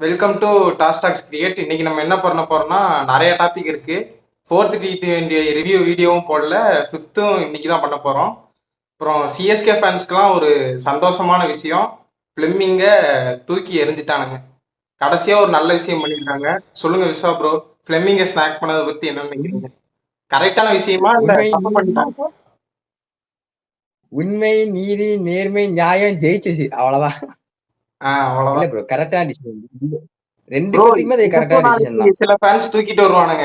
Welcome to டாஸ்டாக்ஸ் create. இன்னைக்கு நம்ம என்ன பண்ண போறோம்னா நிறைய டாபிக் இருக்கு. ஃபோர்த் T20 ரிவ்யூ வீடியோவும் போடல, ஃபிஃப்த்தும் இன்னைக்கு தான் பண்ண போறோம். அப்புறம் சிஎஸ்கே ஃபேன்ஸ்க்குலாம் ஒரு சந்தோஷமான விஷயம், ஃபிளெமிங்க தூக்கி எறிஞ்சிட்டானுங்க. கடைசியா ஒரு நல்ல விஷயம் பண்ணியிருக்காங்க. சொல்லுங்க விஸ்வா ப்ரோ, ஃபிளெமிங்க ஸ்நாக் பண்ணதை பத்தி என்ன நினைக்கிறீங்க? கரெக்டான விஷயமா இல்ல உண்மை தப்பு பண்ணிட்டாங்க? உண்மை நீதி நேர்மை நியாயம் ஜெயிச்சிச்சு அவ்வளவுதான். இல்ல அவ்வளவுதான் ப்ரோ, கரெக்டான டிசிஷன். ரெண்டு ப்ரோ. பேத்துக்குமே அது கரெக்டான டிசிஷன் நாளைக்கு தான். சில ஃபேன்ஸ் தூக்கிட்டு வருவானுங்க,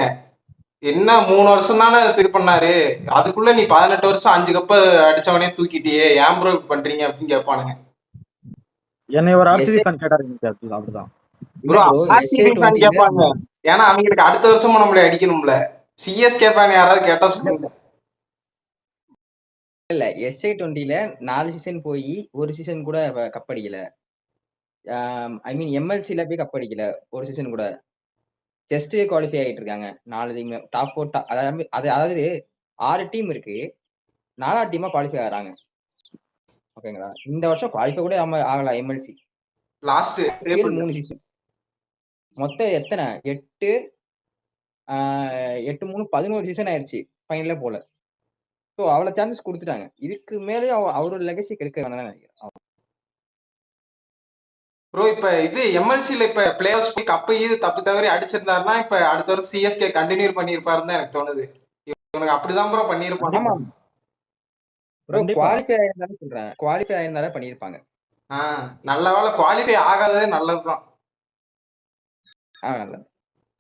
என்ன 3 வருஷம் தானே இது பண்ணாரு, அதுக்குள்ள நீ 18 வருஷம் 5 கப்ப அடிச்சவனே தூக்கிட்டியே, ஏன் ப்ரோ பண்றீங்க அப்படின்னு கேட்பானுங்க. என்னை ஒரு ஆர்சிபி எஸ்ஏ ஃபேன் கேட்டாரு அப்படிதான். இல்ல ப்ரோ, ப்ரோ, ஆர்சிபி ஃபேன் SA20ல கேட்பாங்க, ஏன்னா அவங்களுக்கு அடுத்த வருஷமும் நம்மளை அடிக்கணும்ல. சிஎஸ்கே ஃபேன் யாராவது கேட்டா சொல்லுங்க. இல்ல SA20ல 4 சீசன் போய் ஒரு சீசன் கூட கப் அடிக்கல. ஐ மீன் எம்எல்சில போய் கப் அடிக்கல ஒரு சீசன் கூட. ஜஸ்ட் குவாலிஃபை ஆகிட்டு இருக்காங்க 4 டீம் டாப் 4. அதாவது 6 டீம் இருக்கு, 4 டீமா குவாலிஃபை ஆகிறாங்க. ஓகேங்களா? இந்த வருஷம் குவாலிஃபை கூட ஆகல எம்எல்சி. லாஸ்ட் 3 சீசன் மொத்தம் எத்தனை 8 8 3 11 சீசன் ஆயிடுச்சு, ஃபைனலே போல. ஸோ அவ்வளோ சான்சஸ் கொடுத்துட்டாங்க. இதுக்கு மேலே அவரோட லெகசி கெடுக்க வேணாம் நினைக்கிறேன். ப்ரோ, இப்ப இது எம்எல்சில இப்ப பிளே ஆஃப் போய் கப்ப இது தப்பு தவறி அடிச்சிருந்தாருன்னா இப்ப அடுத்த வருஷம் சிஎஸ்கே கண்டினியூ பண்ணிருப்பாருன்னு தான் எனக்கு தோணுது. இவனுக்கு அப்படிதான் ப்ரோ பண்ணிருப்பாங்க. ஆமா ப்ரோ, குவாலிஃபை ஆயிருந்தாலும் சொல்றேன், குவாலிஃபை ஆயிருந்தாலே பண்ணியிருப்பாங்க. நல்ல வேலை குவாலிஃபை ஆகாததே நல்லதுதான்.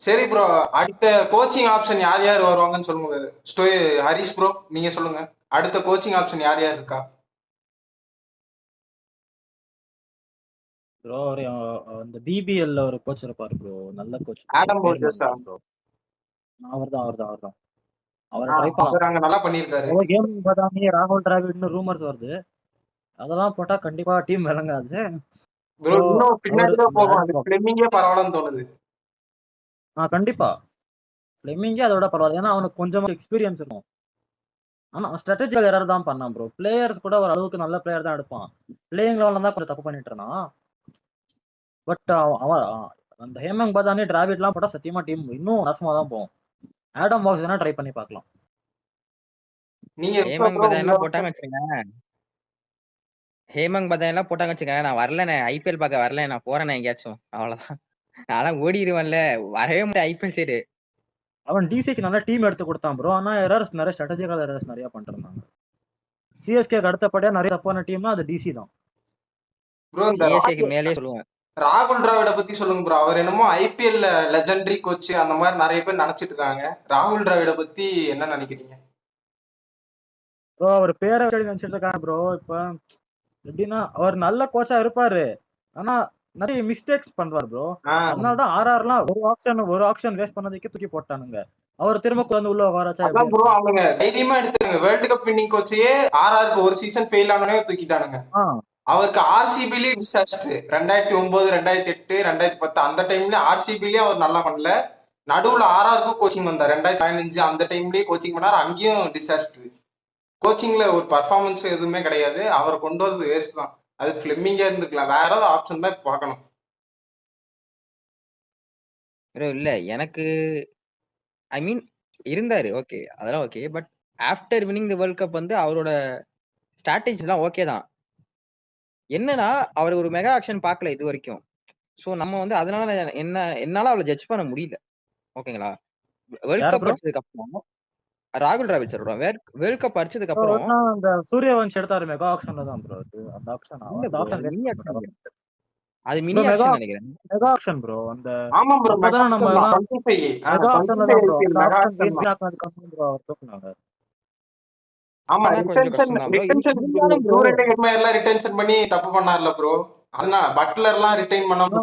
சரி ப்ரோ, அடுத்த கோச்சிங் ஆப்ஷன் யார் யார் வருவாங்கன்னு சொல்லுங்க. ஹரிஷ் ப்ரோ, நீங்க சொல்லுங்க, அடுத்த கோச்சிங் ஆப்ஷன் யார் யார் இருக்கா? ப்ரோ அந்த பிபிஎல்ல ஒரு கோச் இருப்பாரு ப்ரோ, நல்ல கோச். ஆடம் போர்ஜஸா? ப்ரோ அவர்தான் அவரை ட்ரை பண்ணலாம். அவர் அங்க நல்லா பண்ணிருக்காரு. கேம் பதாமி ராகுல் டிராவிட்னு ரூமர்ஸ் வருது, அதெல்லாம் போட்டா கண்டிப்பா டீம் விளங்காது ப்ரோ. இன்னும் பின்னாடி தான் போகும், அது ஃபிளெமிங்கே பரவாயில்லன்னு தோணுது. கண்டிப்பா ஃபிளெமிங்கே அதோட பரவாயில்ல, ஏன்னா அவனுக்கு கொஞ்சமா எக்ஸ்பீரியன்ஸ் இருக்கும். ஆனா ஸ்ட்ராட்டஜிக்கல் எரர் தான் பண்ணான் ப்ரோ. பிளேயர்ஸ் கூட ஒரு அளவுக்கு நல்ல பிளேயர் தான் எடுப்பான், பிளேயிங் லெவல்ல தான் கொஞ்சம் தப்பு பண்ணிட்டு இருந்தான். பட் அவன் அந்த ஹேமங் பதானி டிராவிட்லாம் போட்டா சத்தியமா டீம் இன்னும் ரசமா தான் போகும். ஆடம் வாக்ஸ் வேணா ட்ரை பண்ணி பார்க்கலாம். நீங்க ஹேமங் பதானிலாம் போட்டாங்க வச்சுங்க, ஹேமங் பதானிலாம் போட்டாங்க வச்சுங்க, நான் வரலண்ணே, ஐபிஎல் பார்க்க வரல, நான் போறேன் எங்கேயாச்சும், அவ்வளவுதான். நான் ஓடிடுவேன்ல, வரவே முடியாது ஐபிஎல் சைடு. அவன் டிசிக்கு நல்ல டீம் எடுத்து கொடுத்தான் ப்ரோ, ஆனா எரர்ஸ் நிறைய ஸ்ட்ராட்டஜிக்கல் எரர்ஸ் நிறைய பண்ணிருந்தாங்க. சிஎஸ்கே அடுத்தபடியா நிறைய தப்பான டீம்னா அது டிசி தான் ப்ரோ. சிஎஸ்கேக்கு மேலே சொல்லுவேன். ராகுல் டிராவிட பத்தி சொல்லுங்க ப்ரோ. அவர் என்னமோ ஐபிஎல்ல லெஜெண்டரி கோச் அந்த மாதிரி நிறைய பேர் நினைச்சிட்டு இருக்காங்க. ராகுல் டிராவிட பத்தி என்ன நினைக்கிறீங்க ப்ரோ? அவர் பேரை நினைச்சிட்டு இருக்காங்க ப்ரோ. இப்ப எப்படின்னா அவர் நல்ல கோச்சா இருப்பாரு, ஆனா நிறைய மிஸ்டேக்ஸ் பண்றாரு ப்ரோ. அதனாலதான் ஆர்ஆர்லாம் ஒரு ஆப்ஷன் வேஸ்ட் பண்ணதுக்கே தூக்கி போட்டானுங்க. அவர் திரும்ப வந்து உள்ள உட்காராச்சா ப்ரோ? அவங்க தைரியமா எடுத்தாங்க. வேர்ல்டு கப் வின்னிங் கோச்சையே ஆர்ஆருக்கு ஒரு சீசன் ஃபெயில் ஆனனே தூக்கிட்டானுங்க. அவருக்கு ஆர்சிபிலே டிசாஸ்டர். 2009 2008 2010 அந்த டைம்ல ஆர்சிபிலயும் அவர் நல்லா பண்ணல. நடுவுல ஆர்ஆருக்கும் கோச்சிங் வந்தார் 2015 அந்த டைம்லயே கோச்சிங் பண்ணார், அங்கேயும் டிசாஸ்டர். கோச்சிங்ல ஒரு பர்ஃபார்மன்ஸ் எதுவுமே கிடையாது. அவரை கொண்டு வரது வேஸ்ட் தான். அது ஃபிளெமிங்கா இருந்துக்கலாம், வேற ஏதாவது ஆப்ஷன் தான் பார்க்கணும். இல்ல எனக்கு ஐ மீன் இருந்தாரு, ஓகே, அதெல்லாம் okay. But after winning the world cup வந்து அவரோட ஸ்ட்ராட்டஜிலாம் ஓகே தான். என்னன்னா அவர் ஒரு மெகா ஆக்ஷன் பார்க்கல இது வரைக்கும். ஸோ நம்ம வந்து அதனால என்னால அவளை ஜட்ஜ் பண்ண முடியல. ஓகேங்களா? வேர்ல்ட் கப் அடிச்சதுக்கு அப்புறம் ராகுல் டிராவிட் சொல்றோம், வேர்ல்ட் கப் அடிச்சதுக்கு அப்புறம் அந்த சூரியவன்ஷ் எடுத்தாரு மெகா ஆக்ஷன்ல தான் ப்ரோ. அந்த ஆக்ஷன் அது மினி ஆக்ஷன் நினைக்கிறேன். Mega action bro. அந்த ஆமா ப்ரோ, அப்பதான் நம்ம எல்லாம் மெகா ஆக்ஷன்ல தான் ப்ரோ ப்ரோ தூக்குனாங்க. ஆமா, ரிட்டென்ஷன் பண்ணி தப்பு பண்ணார்ல ப்ரோ. அதனால பட்லர்லாம் ரிட்டைன் பண்ணாம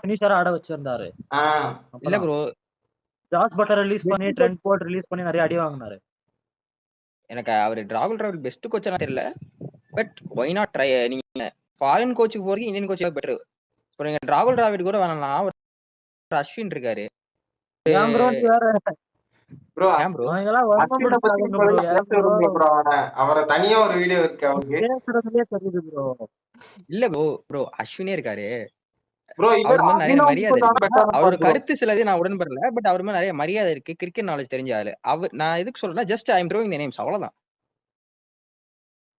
ஃபினிஷரா ஆட வச்சிருந்தாரு. இல்ல ப்ரோ, ஜார்ஜ் பட்லர் ரிலீஸ் பண்ணி ட்ரெண்ட் போல்ட் ரிலீஸ் பண்ணி நிறைய அடி வாங்குனாரு. எனக்கு அவர் ராகுல் டிராவிட் பெஸ்ட் கோச்சா தெரியல, பட் வை நாட் ட்ரை. நீங்க ஃபாரின் கோச்சுக்கு போறீங்க, இந்தியன் கோச் பெட்டர். இப்போ நீங்க ராகுல் டிராவிட் கூட வேணாம், அஸ்வின் இருக்காரு ப்ரோ. அவரை தனியா ஒரு வீடியோ இருக்கு அவருக்கு. இல்ல ப்ரோ, அஸ்வினே இருக்காரு. ப்ரோ இவர் அவர் மேல நிறைய அபினவ் மரியாதை முகுந்த் இருக்கு. பெட்டர் அவரோட ப்ரோ. கருத்து சிலது நான் உடன்படல. பட் அவர் மேல நிறைய மரியாதை இருக்கு. கிரிக்கெட் நாலேஜ் தெரிஞ்ச ஆளு. நான் எதுக்கு சொல்றேன்னா just I am throwing the names அவ்வளவுதான்.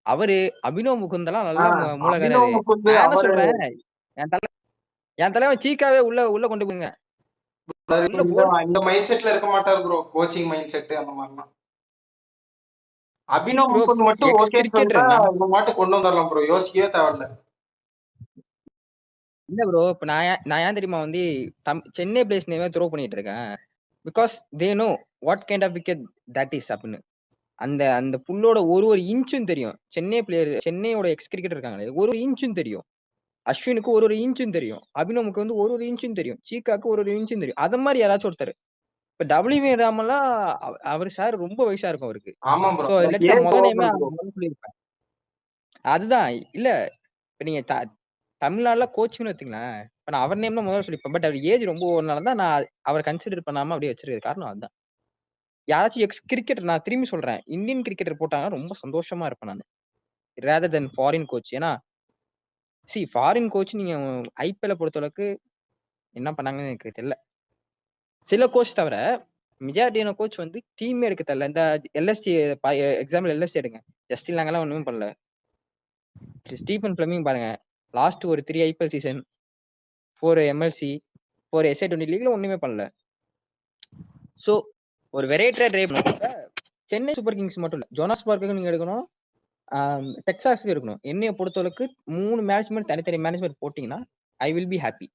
அவரு அபினவ் முகுந்தெல்லாம் நல்ல அபினவ் மூலகாரரு. முகுந்த் நான் என்ன அவரு சொல்றேன், என் தலைவன் சீக்காவே உள்ள கொண்டு போங்க. உள்ள இந்த மைண்ட் செட்ல இருக்க மாட்டார் ப்ரோ. கோச்சிங் மைண்ட் செட் அந்த மாதிரிலாம். அபினவ் ப்ரோ முகுந்த் மட்டும் எக்ஸ் ஓகே கிரிக்கெட்டர். சொல்லிட்டா இந்த மாட்டு கொண்டு வந்துடலாம் ப்ரோ. யோசிக்கவே தேவையில்ல. இல்ல ப்ரோ, இப்ப நான் ஏன் தெரியுமா வந்து சென்னை பிளேஸ் நேமே த்ரோ பண்ணிட்டு இருக்கேன். Because they know what kind of wicket that is அப்படின்னு. அந்த புல்லோட ஒரு இன்ச்சும் தெரியும். சென்னையோட எக்ஸ் கிரிக்கெட்டர் இருக்காங்களே, ஒரு இன்ச்சும் தெரியும். அஸ்வினுக்கு ஒரு இன்ச்சும் தெரியும். அபினவுக்கு வந்து ஒரு இன்ச்சும் தெரியும். சீக்காக்கு ஒரு இன்ச்சும் தெரியும். அத மாதிரி யாராச்சும் ஒருத்தர். இப்ப டபிள்யூ ராமெல்லாம் அவர் சார் ரொம்ப வயசா இருக்கும் அவருக்கு. ஆமா ப்ரோ. சோ இல்லாட்டி முத நேமே சொல்லியிருப்பேன். அதுதான் இல்ல. இப்ப நீங்க தமிழ்நாடுல கோச்சிங்னு வச்சுங்களேன். இப்ப நான் அவர் நேம்ல முதல்ல சொல்லிப்பேன். பட் அவர் ஏஜ் ரொம்ப ஒருனாலதான் நான் அவரை கன்சிடர் பண்ணாம அப்படியே வச்சிருக்க காரணம் அதுதான். யாராச்சும் எக்ஸ் கிரிக்கெட்டர், நான் திரும்பி சொல்றேன், இந்தியன் கிரிக்கெட்டர் போட்டாங்கன்னா ரொம்ப சந்தோஷமா இருப்பேன் நான். ரேதர் தென் ஃபாரின் கோச். ஏன்னா ஃபாரின் கோச் நீங்க ஐபிஎல்ல பொறுத்தளவுக்கு என்ன பண்ணாங்கன்னு எனக்கு தெரியல. சில கோச் தவிர மெஜாரிட்டியான கோச் வந்து டீமே எடுக்க தெரியல. இந்த எல்எஸ்சி எக்ஸாம்பிள் எல்எஸ்சி எடுங்க. ஜஸ்டின் லாங்கெல்லாம் ஒண்ணுமே பண்ணல. ஸ்டீபன் பிளமிங் பாருங்க, லாஸ்ட் ஒரு 3 ஐபிஎல் சீசன், 4 எம்எல்சி, 4 SA20 லீக்ல ஒண்ணுமே பண்ணல. சோ ஒரு வெரைட்டியா ட்ரை பண்ணுவாங்க. சென்னை சூப்பர் கிங்ஸ் மட்டும் இல்ல, ஜோனாஸ் பார்க்கு நீங்க எடுக்கணும், டெக்சாஸ்க்கு இருக்கணும். என்னைய பொறுத்தளவுக்கு 3 மேனேஜ்மெண்ட் தனித்தனி மேனேஜ்மெண்ட் போட்டீங்கன்னா ஐ வில் பி ஹாப்பி.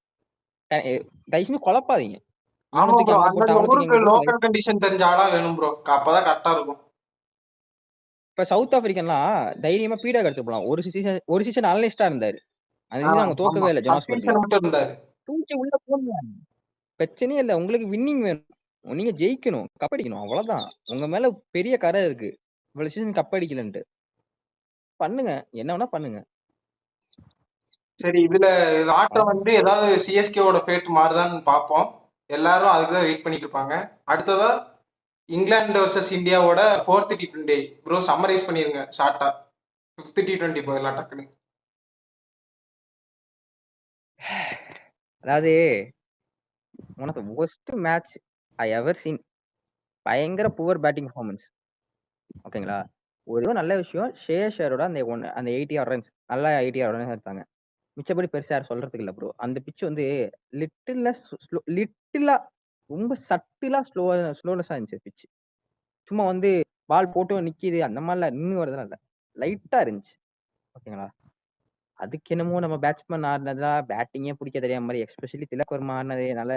தயவுசெய்து குழப்பாதீங்க. ஆமா ப்ரோ. அந்த ஊருக்கு லோக்கல் கண்டிஷன் தெரிஞ்ச ஆளா வேணும் ப்ரோ. அப்பதான் கரெக்டா இருக்கும். இப்ப சவுத் ஆப்பிரிக்கன்லாம் தைரியமா பீடா எடுத்து போலாம். ஒரு சீசன் அனலிஸ்டா இருந்தாரு. அந்த சீசன் அவங்க தோக்கவே இல்ல. ஜோனாஸ் இருந்தாரு. தூக்கி உள்ள போங்க, பிரச்சனையே இல்ல. உங்களுக்கு வின்னிங் வேணும், நீங்க ஜெயிக்கணும், கப் அடிக்கணும், அவ்வளவுதான். உங்க மேல பெரிய கரை இருக்கு. இவ்வளவு சீசன் கப் அடிக்கலன்ட்டு பண்ணுங்க, என்ன வேணா பண்ணுங்க. சரி, இதுல ஆட்டம் வந்து ஏதாவது சிஎஸ்கேவோட ஃபேட் மாறுதான்னு பார்ப்போம். எல்லாரும் அதுக்குதான் வெயிட் பண்ணிட்டு இருப்பாங்க. அடுத்ததா இங்கிலாந்து வர்சஸ் இந்தியாவோட 4th T20 ப்ரோ. சம்மரைஸ் பண்ணிருங்க ஷார்ட்டா. 5th T20 போயிடலாம் டக்குனு. அதாவது one of the worst match I ever seen. பயங்கர புவர் பேட்டிங் பெர்ஃபார்மன்ஸ். ஓகேங்களா? ஒரு நல்ல விஷயம், ஷேயரோட அந்த 80 ரன்ஸ், நல்லா 80 ரன்ஸ் எடுத்தாங்க. மிச்சபடி பெருசா யாரும் சொல்றதுக்கு இல்ல ப்ரோ. அந்த பிட்ச் வந்து லிட்டிலா ரொம்ப சட்டிலா ஸ்லோனஸா இருந்துச்சு பிட்ச். சும்மா வந்து பால் போட்டு நிக்கிது அந்த மாதிரிலாம் நின்று வரதுலாம் இல்ல, லைட்டா இருந்துச்சு. ஓகேங்களா? அதுக்கு என்னமோ நம்ம பேட்ஸ்மேன் ஆடினதா பேட்டிங்கே பிடிக்க தெரியாம மாதிரி, எஸ்பெஷலி திலக் வர்மா ஆடினதுனால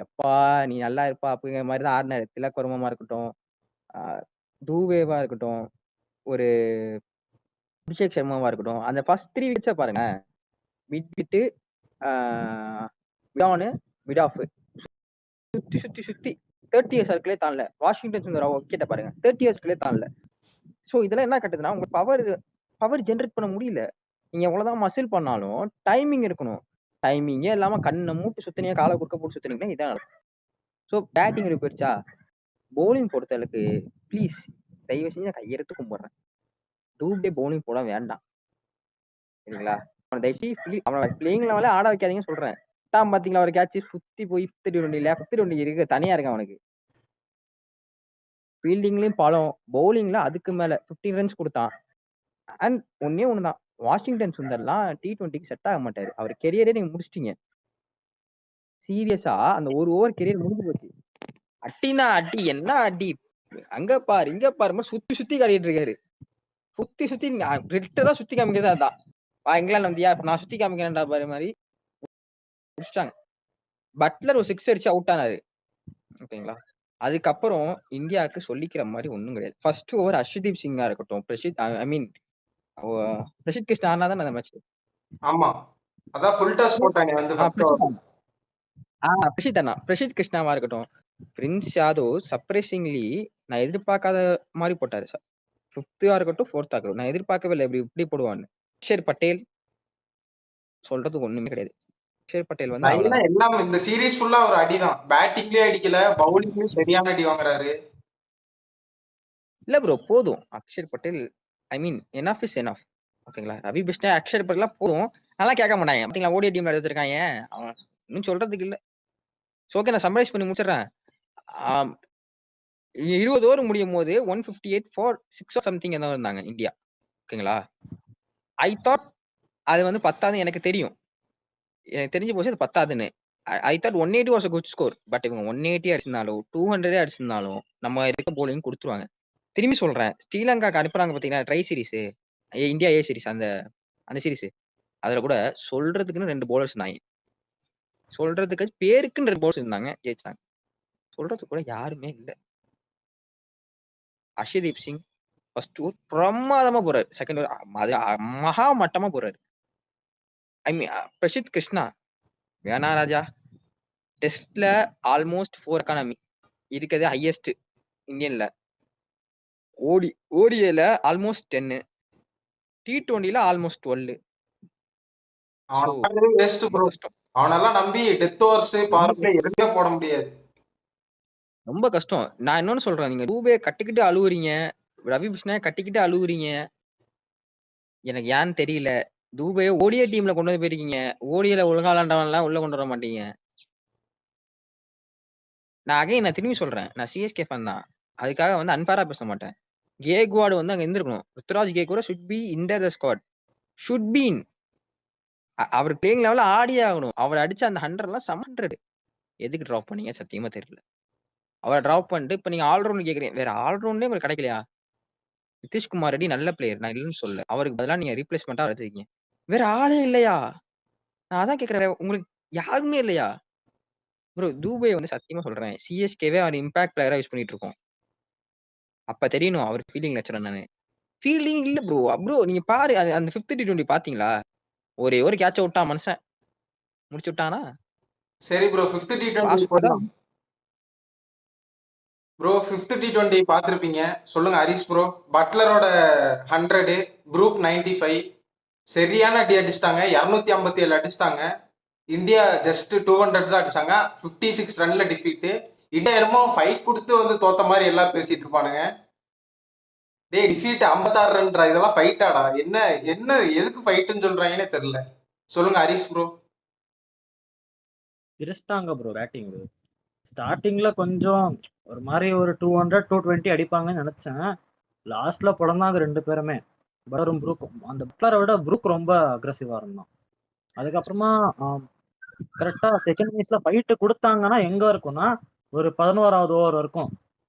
எப்பா நீ நல்லா இருப்பா அப்படிங்கிற மாதிரி தான் ஆடினாரு. திலக் வர்மாவா இருக்கட்டும், டூவேவா இருக்கட்டும், ஒரு அபிஷேக் சர்மாவா இருக்கட்டும், அந்த ஃபர்ஸ்ட் 3 விக்கெட்ஸை பாருங்க. விட்டு மிட் ஆஃப் சுத்தி சுத்தி சுத்தி 30 சர்க்கிளே தாண்டல. வாஷிங்டன் சுந்தர் விக்கெட்டை பாருங்க, 30 சர்க்கிளே தாண்டல. ஸோ இதெல்லாம் என்ன கட்டுதுன்னா, உங்க பவர் ஜென்ரேட் பண்ண முடியல. நீங்க எவ்வளவுதான் மசில் பண்ணாலும் டைமிங் இருக்கணும். டைமிங்கே இல்லாம கண்ணை மூட்டு சுத்தினியா, காலை குறுக்க போட்டு சுத்தினீங்கன்னா இதான் நடக்கும். ஸோ பேட்டிங் போயிடுச்சா, பவுலிங் பொறுத்தளவுக்கு ப்ளீஸ் தயவு செஞ்சு நான் கையெடுத்து கும்பிடுறேன், டூப்டே பவுலிங் போட வேண்டாம். சரிங்களா? அவனை பிளேயிங் லெவலே ஆட வைக்காதீங்கன்னு சொல்றேன். பாத்தீங்களா ஒரு கேட்ச் சுத்தி போய் 5th T20 இருக்கு, தனியா இருக்கான் அவனுக்கு. ஃபீல்டிங்லயும் பாலம், பவுலிங்ல அதுக்கு மேல 15 ரன்ஸ் கொடுத்தான். அண்ட் ஒண்ணுதான், வாஷிங்டன் சுந்தர்லாம் T20க்கு செட் ஆக மாட்டாரு. அவர் கெரியரே நீங்க முடிச்சிட்டீங்க. சீரியஸா அந்த ஒரு ஓவர் கெரியர் முடிஞ்சு போச்சு. அட்டினா அடி, என்ன அடி, அங்க பாரு இங்க பாரு, சுத்தி சுத்தி காட்டிட்டு இருக்காரு. சுத்தி ரிட்டரா சுத்தி காமிக்கிறதா அதான். இங்கிலாந்து வந்தியா, நான் சுத்தி காமிக்கிறேன்டா பாரு மாதிரி முடிச்சிட்டாங்க. பட்லர் ஒரு 6 அடிச்சு அவுட் ஆனாரு. ஓகேங்களா? அதுக்கப்புறம் இந்தியாவுக்கு சொல்லிக்கிற மாதிரி ஒண்ணும் கிடையாது. ஃபர்ஸ்ட் ஓவர் அர்ஷதீப் சிங்கா இருக்கட்டும், பிரசித் கிருஷ்ணா ஆனா தான் அந்த மேட்ச். ஆமா, அதான் ஃபுல் டாஸ் போட்டாங்க வந்து பிரசித் கிருஷ்ணாவா இருக்கட்டும், பிரின்ஸ் யாதவ் சர்ப்ரைசிங்லி நான் எதிர்பார்க்காத மாதிரி போட்டாரு. 5th இருக்கட்டும் 4th இருக்கட்டும், நான் எதிர்பார்க்கவே இல்லை இப்படி போடுவான்னு. அக்ஷர் பட்டேல் சொல்றதுக்கு ஒண்ணுமே கிடையாது. அக்ஷர் பட்டேல் வந்து எல்லாம் இந்த சீரீஸ் ஃபுல்லா ஒரு அடிதான். பேட்டிங்லயே அடிக்கல, பவுலிங்லயும் சரியான அடி வாங்குறாரு. இல்ல ப்ரோ, போதும் அக்ஷர் பட்டேல். ஐ மீன் எனஃப் இஸ் எனஃப். ஓகேங்களா? ரவி பிஷ்ணாய், அக்ஷர் பட்டேல்லாம் போதும். அதெல்லாம் கேட்க மாட்டாங்க. பார்த்தீங்களா ஓடிஐ டீம்ல எடுத்து வச்சிருக்காங்க. அவன் இன்னும் சொல்றதுக்கு இல்ல. ஓகே நான் சம்மரைஸ் பண்ணி முடிச்சிடுறேன். 20 ஓவர் முடியும்போது 158 ஃபார் 6 சம்திங் ஏதோ இருந்தாங்க இந்தியா. ஓகேங்களா? ஐ தாட் அது வந்து பத்தாதுன்னு எனக்கு தெரியும். எனக்கு தெரிஞ்சு போச்சு அது பத்தாதுன்னு. I thought 180 was a good score. But இவங்க 180 அடிச்சிருந்தாலும் 200 அடிச்சிருந்தாலும் நம்ம இருக்க போலிங் குடுத்துருவாங்க. திரும்பி சொல்றேன். ஸ்ரீலங்காக்கு அனுப்புறாங்க பார்த்தீங்கன்னா try series India A series அந்த சீரிஸ். அதுல கூட சொல்றதுக்குன்னு 2 பவுலர்ஸ் இருந்தாங்க. சொல்றதுக்கு பேருக்குன்னு 2 பவுலர்ஸ் இருந்தாங்க. ஜெயிச்சாங்க. சொல்றதுக்கு கூட யாருமே இல்ல. அர்ஷதீப் சிங் ஃபர்ஸ்ட் ஓவர் பிரமாதமா போறாரு. செகண்ட் ஓவர் அது மகா மட்டமா போறாரு. ஐ மீன் பிரசித் கிருஷ்ணா வேணா ராஜா. டெஸ்ட்ல ஆல்மோஸ்ட் 4 எக்கானமி இருக்கிறது ஹையஸ்ட் இந்தியன்ல. ஓடிஏல ஆல்மோஸ்ட் 10 T20ல ஆல்மோஸ்ட் 12. அவன் ஆடுறதே வேஸ்ட் ரொம்ப ப்ரோ. கஷ்டம். அவனெல்லாம் நம்பி டெத் ஓவர்ஸ் பவர் பிளே எதுவுமே போட முடியாது. ரொம்ப கஷ்டம். நான் இன்னொன்னு சொல்றேன். நீங்க ரூபே கட்டிக்கிட்டு அழுவுறீங்க. ரவி பிஷ்ணாய கட்டிக்கிட்டு அழுவுறீங்க. எனக்கு ஏன்னு தெரியல. தூபே ஓடிஐ டீம்ல கொண்டு வந்து போயிருக்கீங்க. ஓடிஐல ஒழுங்கா விளையாண்டவன்லாம் உள்ள கொண்டு வர மாட்டீங்க. நான் திரும்பி சொல்றேன். நான் சிஎஸ்கே ஃபேன் தான். அதுக்காக வந்து அன்ஃபேரா பேச மாட்டேன். கேக்வாட் வந்து அங்க இருந்திருக்கணும். Ruturaj Gaikwad should be in the squad. Should be in. அவர் பிளேயிங் லெவல்ல ஆடியே ஆகணும். அவர் அடிச்ச அந்த 100லாம் 700. எதுக்கு டிராப் பண்ணீங்க சத்தியமா தெரியல. அவரை டிராப் பண்ணிட்டு இப்ப நீங்க ஆல்ரவுண்ட் கேக்குறீங்க. வேற ஆல்ரவுண்டே உங்களுக்கு கிடைக்கலையா? நிதிஷ்குமார் ரெட்டி நல்ல பிளேயர். நான் இல்லைன்னு சொல்லல. அவருக்கு பதிலா நீங்க ரீப்ளேஸ்மெண்டா எடுத்துருக்கீங்க. வேற ஆளே இல்லையா? நான் அதான் கேக்குறேன். உங்களுக்கு யாருமே இல்லையா? ப்ரோ தூபே வந்து சத்தியமா சொல்றேன். சிஎஸ்கேவே அவர் இம்பாக்ட் பிளேயரா யூஸ் பண்ணிட்டு இருக்கோம். அப்ப தெரியணும் அவர் ஃபீல்டிங் லட்சணம் என்னன்னு. ஃபீல்டிங் இல்ல ப்ரோ. ப்ரோ நீங்க பாரு அந்த 5th T20 பாத்தீங்களா? ஒரே ஒரு கேட்ச விட்டான் மனுஷன். முடிச்சு விட்டானா? சரி ப்ரோ 5th T20 பாஸ் போடலாம். ப்ரோ 5th T20 பார்த்திருப்பீங்க. சொல்லுங்க ஹரிஷ் ப்ரோ. பட்லரோட 100, ப்ரூக் 95 சரியான அடி அடிச்சிட்டாங்க. 257 அடிச்சிட்டாங்க. இந்தியா ஜஸ்ட் 200 தான் அடிச்சாங்க. 56 ரன்ல டிஃபீட். இந்தியா என்னமோ ஃபைட் கொடுத்து வந்து தோத்த மாதிரி எல்லாம் பேசிட்டு இருப்பானுங்க. டேய் டிஃபீட் 56 ரன்ரா, இதெல்லாம் ஃபைட்டாடா? என்ன என்ன எதுக்கு ஃபைட்டுன்னு சொல்றாங்கன்னே தெரியல. சொல்லுங்க ஹரிஷ் ப்ரோ. பிரிச்சிட்டாங்க ப்ரோ பேட்டிங். ஸ்டார்டிங்ல கொஞ்சம் ஒரு மாதிரி ஒரு 200 220 அடிப்பாங்கன்னு நினைச்சேன். லாஸ்ட்ல பிறந்தாங்க 2 பேருமே. பட்லரும் ப்ரூக்கும். அந்த பட்லரை விட ப்ரூக் ரொம்ப அக்ரெசிவா இருந்தான். அதுக்கப்புறமா கரெக்டா செகண்ட் இன்னிங்ஸ்ல ஃபைட்டு கொடுத்தாங்கன்னா எங்க இருக்கும்னா ஒரு 11வது ஓவர் வரைக்கும்.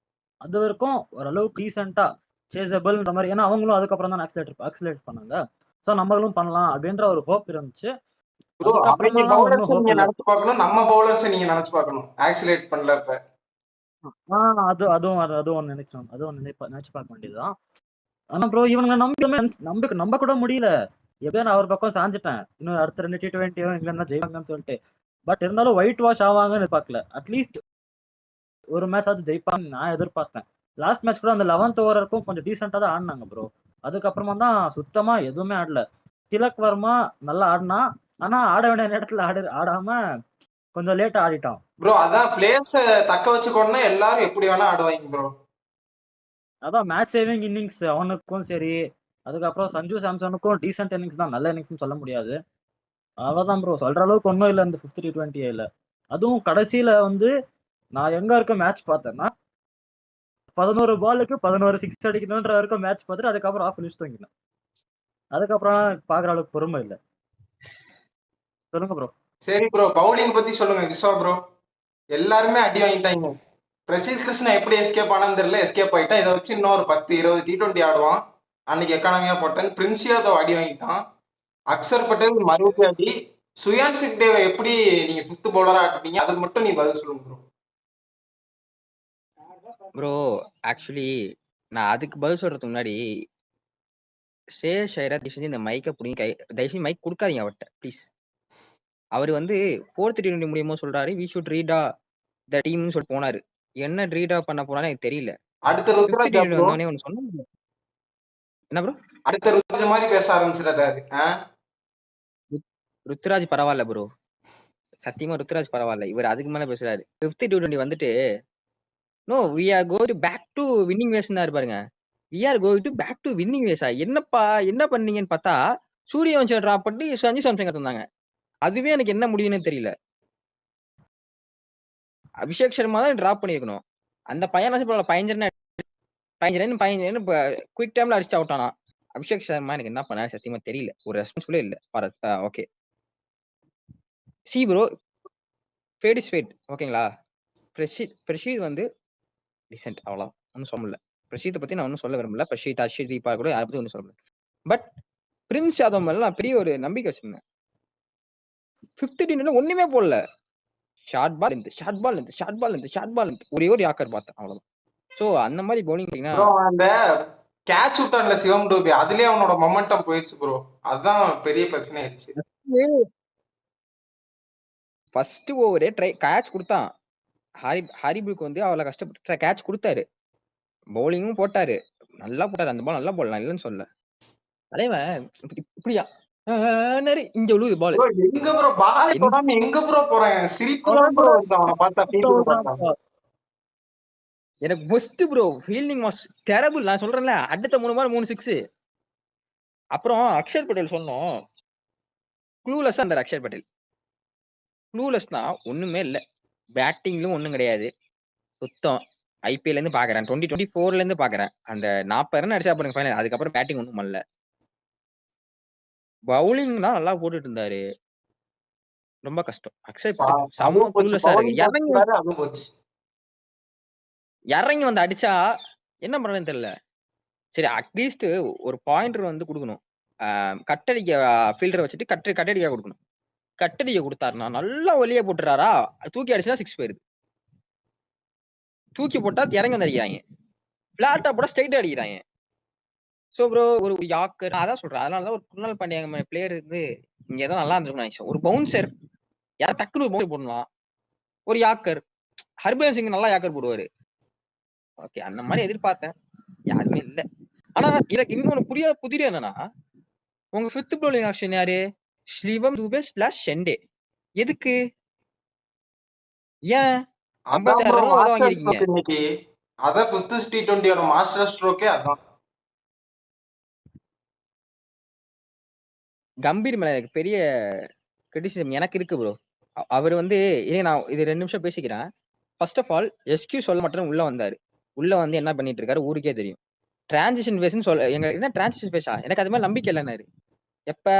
அது வரைக்கும் ஓரளவுக்கு டீசெண்டா சேசபிள்ன்ற மாதிரி. ஏன்னா அவங்களும் அதுக்கப்புறம் தான் ஆக்சிலேட் பண்ணாங்க. ஸோ நம்மளும் பண்ணலாம் அப்படின்ற ஒரு ஹோப் இருந்துச்சு. ப்ரோ அவங்க அதுக்கப்புறமா தான் பவுலர்ஸ் ஒன்றும் ஹோப் நீங்க இல்லை. நினைச்சு பார்க்கணும், நம்ம பவுலர்ஸ் நீங்க நினைச்சு பார்க்கணும். ஆக்சிலேட் பண்ணல இப்ப. அதுவும் நினைச்சோம். அதுவும் நினைச்சு பார்க்க வேண்டியதுதான். ஆனா ப்ரோ இவனுங்க நம்ப கூட முடியல. எப்படியோ நான் அவர் பக்கம் சாஞ்சிட்டேன். இன்னும் அடுத்த 2 T20 இங்கிலாந்து தான் ஜெயிப்பாங்கன்னு சொல்லிட்டு. பட் இருந்தாலும் ஒயிட் வாஷ் ஆவாங்கன்னு பார்க்கல. அட்லீஸ்ட் ஒரு மேட்ச் ஆச்சு ஜெயிப்பாங்க நான் எதிர்பார்த்தேன். லாஸ்ட் மேட்ச் கூட அந்த 11th ஓவர் இருக்கும் கொஞ்சம் டீசெண்டா தான் ஆடினாங்க ப்ரோ. அதுக்கப்புறமா தான் சுத்தமா எதுவுமே ஆடல. திலக் வர்மா நல்லா ஆடினா. ஆனா ஆட வேண்டிய நேரத்துல ஆடாம கொஞ்சம் லேட்டா ஆடிட்டான். ப்ரோ அதான் பிளேயர்ஸ் தக்க வச்சுக்கோன்னா எல்லாரும் எப்படி வேணா ஆடுவாங்க ப்ரோ. அதான் மேட்ச் சேவிங் இன்னிங்ஸ் அவனுக்கும் சரி. அதுக்கப்புறம் சஞ்சு சாம்சனுக்கும் டீசென்ட் இன்னிங்ஸ் தான், நல்ல இன்னிங்ஸ் சொல்ல முடியாது. அவ்வளவுதான் ப்ரோ. சொல்ற அளவுக்கு ஒன்றும் இல்லை இந்த 5th T20 அதுவும் கடைசியில வந்து நான் எங்க இருக்க மேட்ச் பார்த்தேன்னா 11 பாலுக்கு 11 6 அடிக்கணும்ன்ற வரைக்கும் மேட்ச் பார்த்துட்டு அதுக்கப்புறம் ஆஃப் ஃபினிஷ் தூங்கினேன். அதுக்கப்புறம் பாக்குற அளவுக்கு பொறுமை இல்லை. சொல்லுங்க ப்ரோ. சரி ப்ரோ பவுலிங் பத்தி சொல்லுங்க விஸ்வா ப்ரோ. எல்லாருமே அடி வாங்கிட்டாங்க. பிரசித் கிருஷ்ணா எப்படி எஸ்கேப் ஆனான்னு தெரியல, எஸ்கேப் ஆயிட்டான். இதை வச்சு இன்னொரு 10-20 T20 ஆடுவான். அன்னைக்கு எக்கானமியா போட்டேன். பிரின்ஸ் யாதவ் அடி வாங்கிட்டான். அக்ஷர் பட்டேல் மறுபடியும் அடி. சுயான்சிக் தேவை எப்படி நீங்க 5th பவுலரா ஆட்டினீங்க, அதுக்கு மட்டும் நீ பதில் சொல்லுங்க ப்ரோ. ப்ரோ ஆக்சுவலி நான் அதுக்கு பதில் சொல்றதுக்கு முன்னாடி ஸ்ரேயஸ் ஐயர் தயவுசெஞ்சு இந்த மைக்கை பிடிங்க. தயவுசெஞ்சு மைக் கொடுக்காதீங்க அவர்கிட்ட ப்ளீஸ். அவர் வந்து 4th T20 முடியுமோ சொல்றாரு வி ஷுட் ரீடா த டீம்னு சொல்லி போனாரு. என்ன ரீடா பண்ண போனாலும் எனக்கு தெரியல. அடுத்த 5th ருத்ராஜ் T20 வந்தோடனே ஒன்று சொன்னா என்ன ப்ரோ? அடுத்த ருத்ராஜ் மாதிரி பேச ஆரம்பிச்சிடாரு. ருத்துராஜ் பரவாயில்ல ப்ரோ. சத்தியமா ருத்துராஜ் பரவாயில்ல. இவர் அதுக்கு மேல பேசுறாரு. 5th T20 வந்துட்டு no we are going back to winning வேஸ்னா இருப்பாருங்க. We are going to back to winning வேஸா? என்னப்பா என்ன பண்ணீங்கன்னு பார்த்தா சூரியவன்ஷம் டிராப் பண்ணி சஞ்சு சாம்சங் தந்தாங்க. அதுவே எனக்கு என்ன முடியும்னு தெரியல. அபிஷேக் சர்மா தான் டிராப் பண்ணிருக்கணும். அந்த பையன் 15 குயிக் டைம்ல அடிச்சு அவுட் ஆனா. அபிஷேக் சர்மா எனக்கு என்ன பண்ணாரு சத்தியமா தெரியல. ஒரு ரெஸ்பான்சிபிளே இல்ல. Okay see bro, fate is fate ஓகேங்களா. பிரஷீத் வந்து டிசென்ட் அவ்வளோ ஒன்றும் சொல்ல முடியல. பிரஷீத்தை பத்தி நான் ஒன்றும் சொல்ல விரும்பல. பிரஷீத் அர்ஷித் தீபா கூட யாரை பத்தி ஒன்றும் சொல்ல முடியல. பட் பிரின்ஸ் யாதவ் மேல நான் பெரிய ஒரு நம்பிக்கை வச்சிருந்தேன். 5th டீம்ல ஒண்ணுமே போடல. ஷார்ட் பால் ஒரே ஒரு யாக்கர் பார்த்தேன் அவ்வளவுதான். சோ அந்த மாதிரி பவுலிங் அந்த கேட்ச் விட்டான்ல சிவம் டூபி, அதுலயே அவனோட மொமெண்டம் போயிடுச்சு ப்ரோ. அதுதான் பெரிய பிரச்சனை ஆயிடுச்சு. ஃபர்ஸ்ட் ஓவரே கேட்ச் கொடுத்தான். ஹரிபுக்கு வந்து அவளை கஷ்டப்பட்டு கேட்ச் கொடுத்தாரு. பவுலிங்கும் போட்டாரு, நல்லா போட்டாரு. அந்த பால் நல்லா போடலாம் இல்லைன்னு சொல்ல. தலைவன் இப்படியா இங்க விழுது பால். எங்க ப்ரோ பால் போடாம எங்க ப்ரோ போறான்? சிரிப்பு தான் ப்ரோ வருது அவனை பார்த்தா, ஃபீல்டிங் பார்த்தா. எனக்கு best bro fielding was terrible. நான் சொல்றேன்ல, அடுத்த 3 பால் 3 6. அப்புறம் அக்ஷர் பட்டேல் சொன்னோம், க்ளூலெஸ் அந்த அக்ஷர் பட்டேல். க்ளூலெஸ்னா ஒண்ணுமே இல்ல, பேட்டிங்லும் ஒண்ணும் கிடையாது சுத்தம். ஐபிஎல் இருந்து பாக்குறேன், 2024ல இருந்து பாக்குறேன். அந்த 40 ரன் அடிச்சா பாருங்க ஃபைனல். அதுக்கப்புறம் பேட்டிங் ஒண்ணும் பண்ணல. பவுலிங் தான் நல்லா போட்டுட்டு இருந்தாரு. ரொம்ப கஷ்டம். அக்ஷர் பட்டேல் சம க்ளூலெஸ்ஸா இருக்கு. இறங்கி வந்து அடிச்சா என்ன பண்றதுன்னு தெரியல. சரி அட்லீஸ்ட் ஒரு பாயிண்டர் வந்து கொடுக்கணும். கட்டடிக்க ஃபீல்டரை வச்சுட்டு கட்டடிக்க கொடுக்கணும். கட்டடிக்க கொடுத்தாருனா நல்லா வெளியே போட்டுறாரா, தூக்கி அடிச்சா 6 போயிருது. தூக்கி போட்டா இறங்கி வந்து அடிக்கிறாங்க, பிளாட்டா போட்டா ஸ்ட்ரைட்டா அடிக்கிறாங்க. சோ ப்ரோ ஒரு யாக்கர் அதான் சொல்றேன். அதனாலதான் ஒரு குருணால் பாண்டியா பிளேயர் இருந்து இங்க ஏதோ நல்லா இருந்திருக்கும் நினைச்சேன். ஒரு பவுன்சர் யார் டக்குனு ஒரு பவுன்சர் போடலாம். ஒரு யாக்கர் ஹர்பஜன் சிங் நல்லா யாக்கர் போடுவாரு. ஓகே அந்த மாதிரி எதிர்பார்த்தேன், யாருமே இல்ல. ஆனா எனக்கு இன்னொரு புதிய என்னன்னா, உங்க 5th bowling ஆப்ஷன் யாரு? சிவம் துபே / ஷெண்டே. எதுக்கு? ஏன் 56 ரன் வாங்கிருக்கீங்க? இன்னைக்கு அதான் 5th T20யோட மாஸ்டர் ஸ்ட்ரோக்கே அதான். கம்பீர் மேல எனக்கு பெரிய கிரிட்டிசிசம் எனக்கு இருக்கு ப்ரோ. அவர் வந்து நான் இது 2 நிமிஷம் பேசிக்கிறேன். ஃபர்ஸ்ட் ஆஃப் ஆல் எஸ்கியூ சொல்ல மாட்டேன்னு உள்ள வந்தாரு. உள்ள வந்து என்ன பண்ணிட்டு இருக்காரு ஊருக்கே தெரியும். டிரான்சிஷன் பேஸ்னு சொல்ல, எங்க என்ன டிரான்சிஷன் பேஸா? எனக்கு அது மாதிரி நம்பிக்கை இல்லைன்னாரு. எப்ப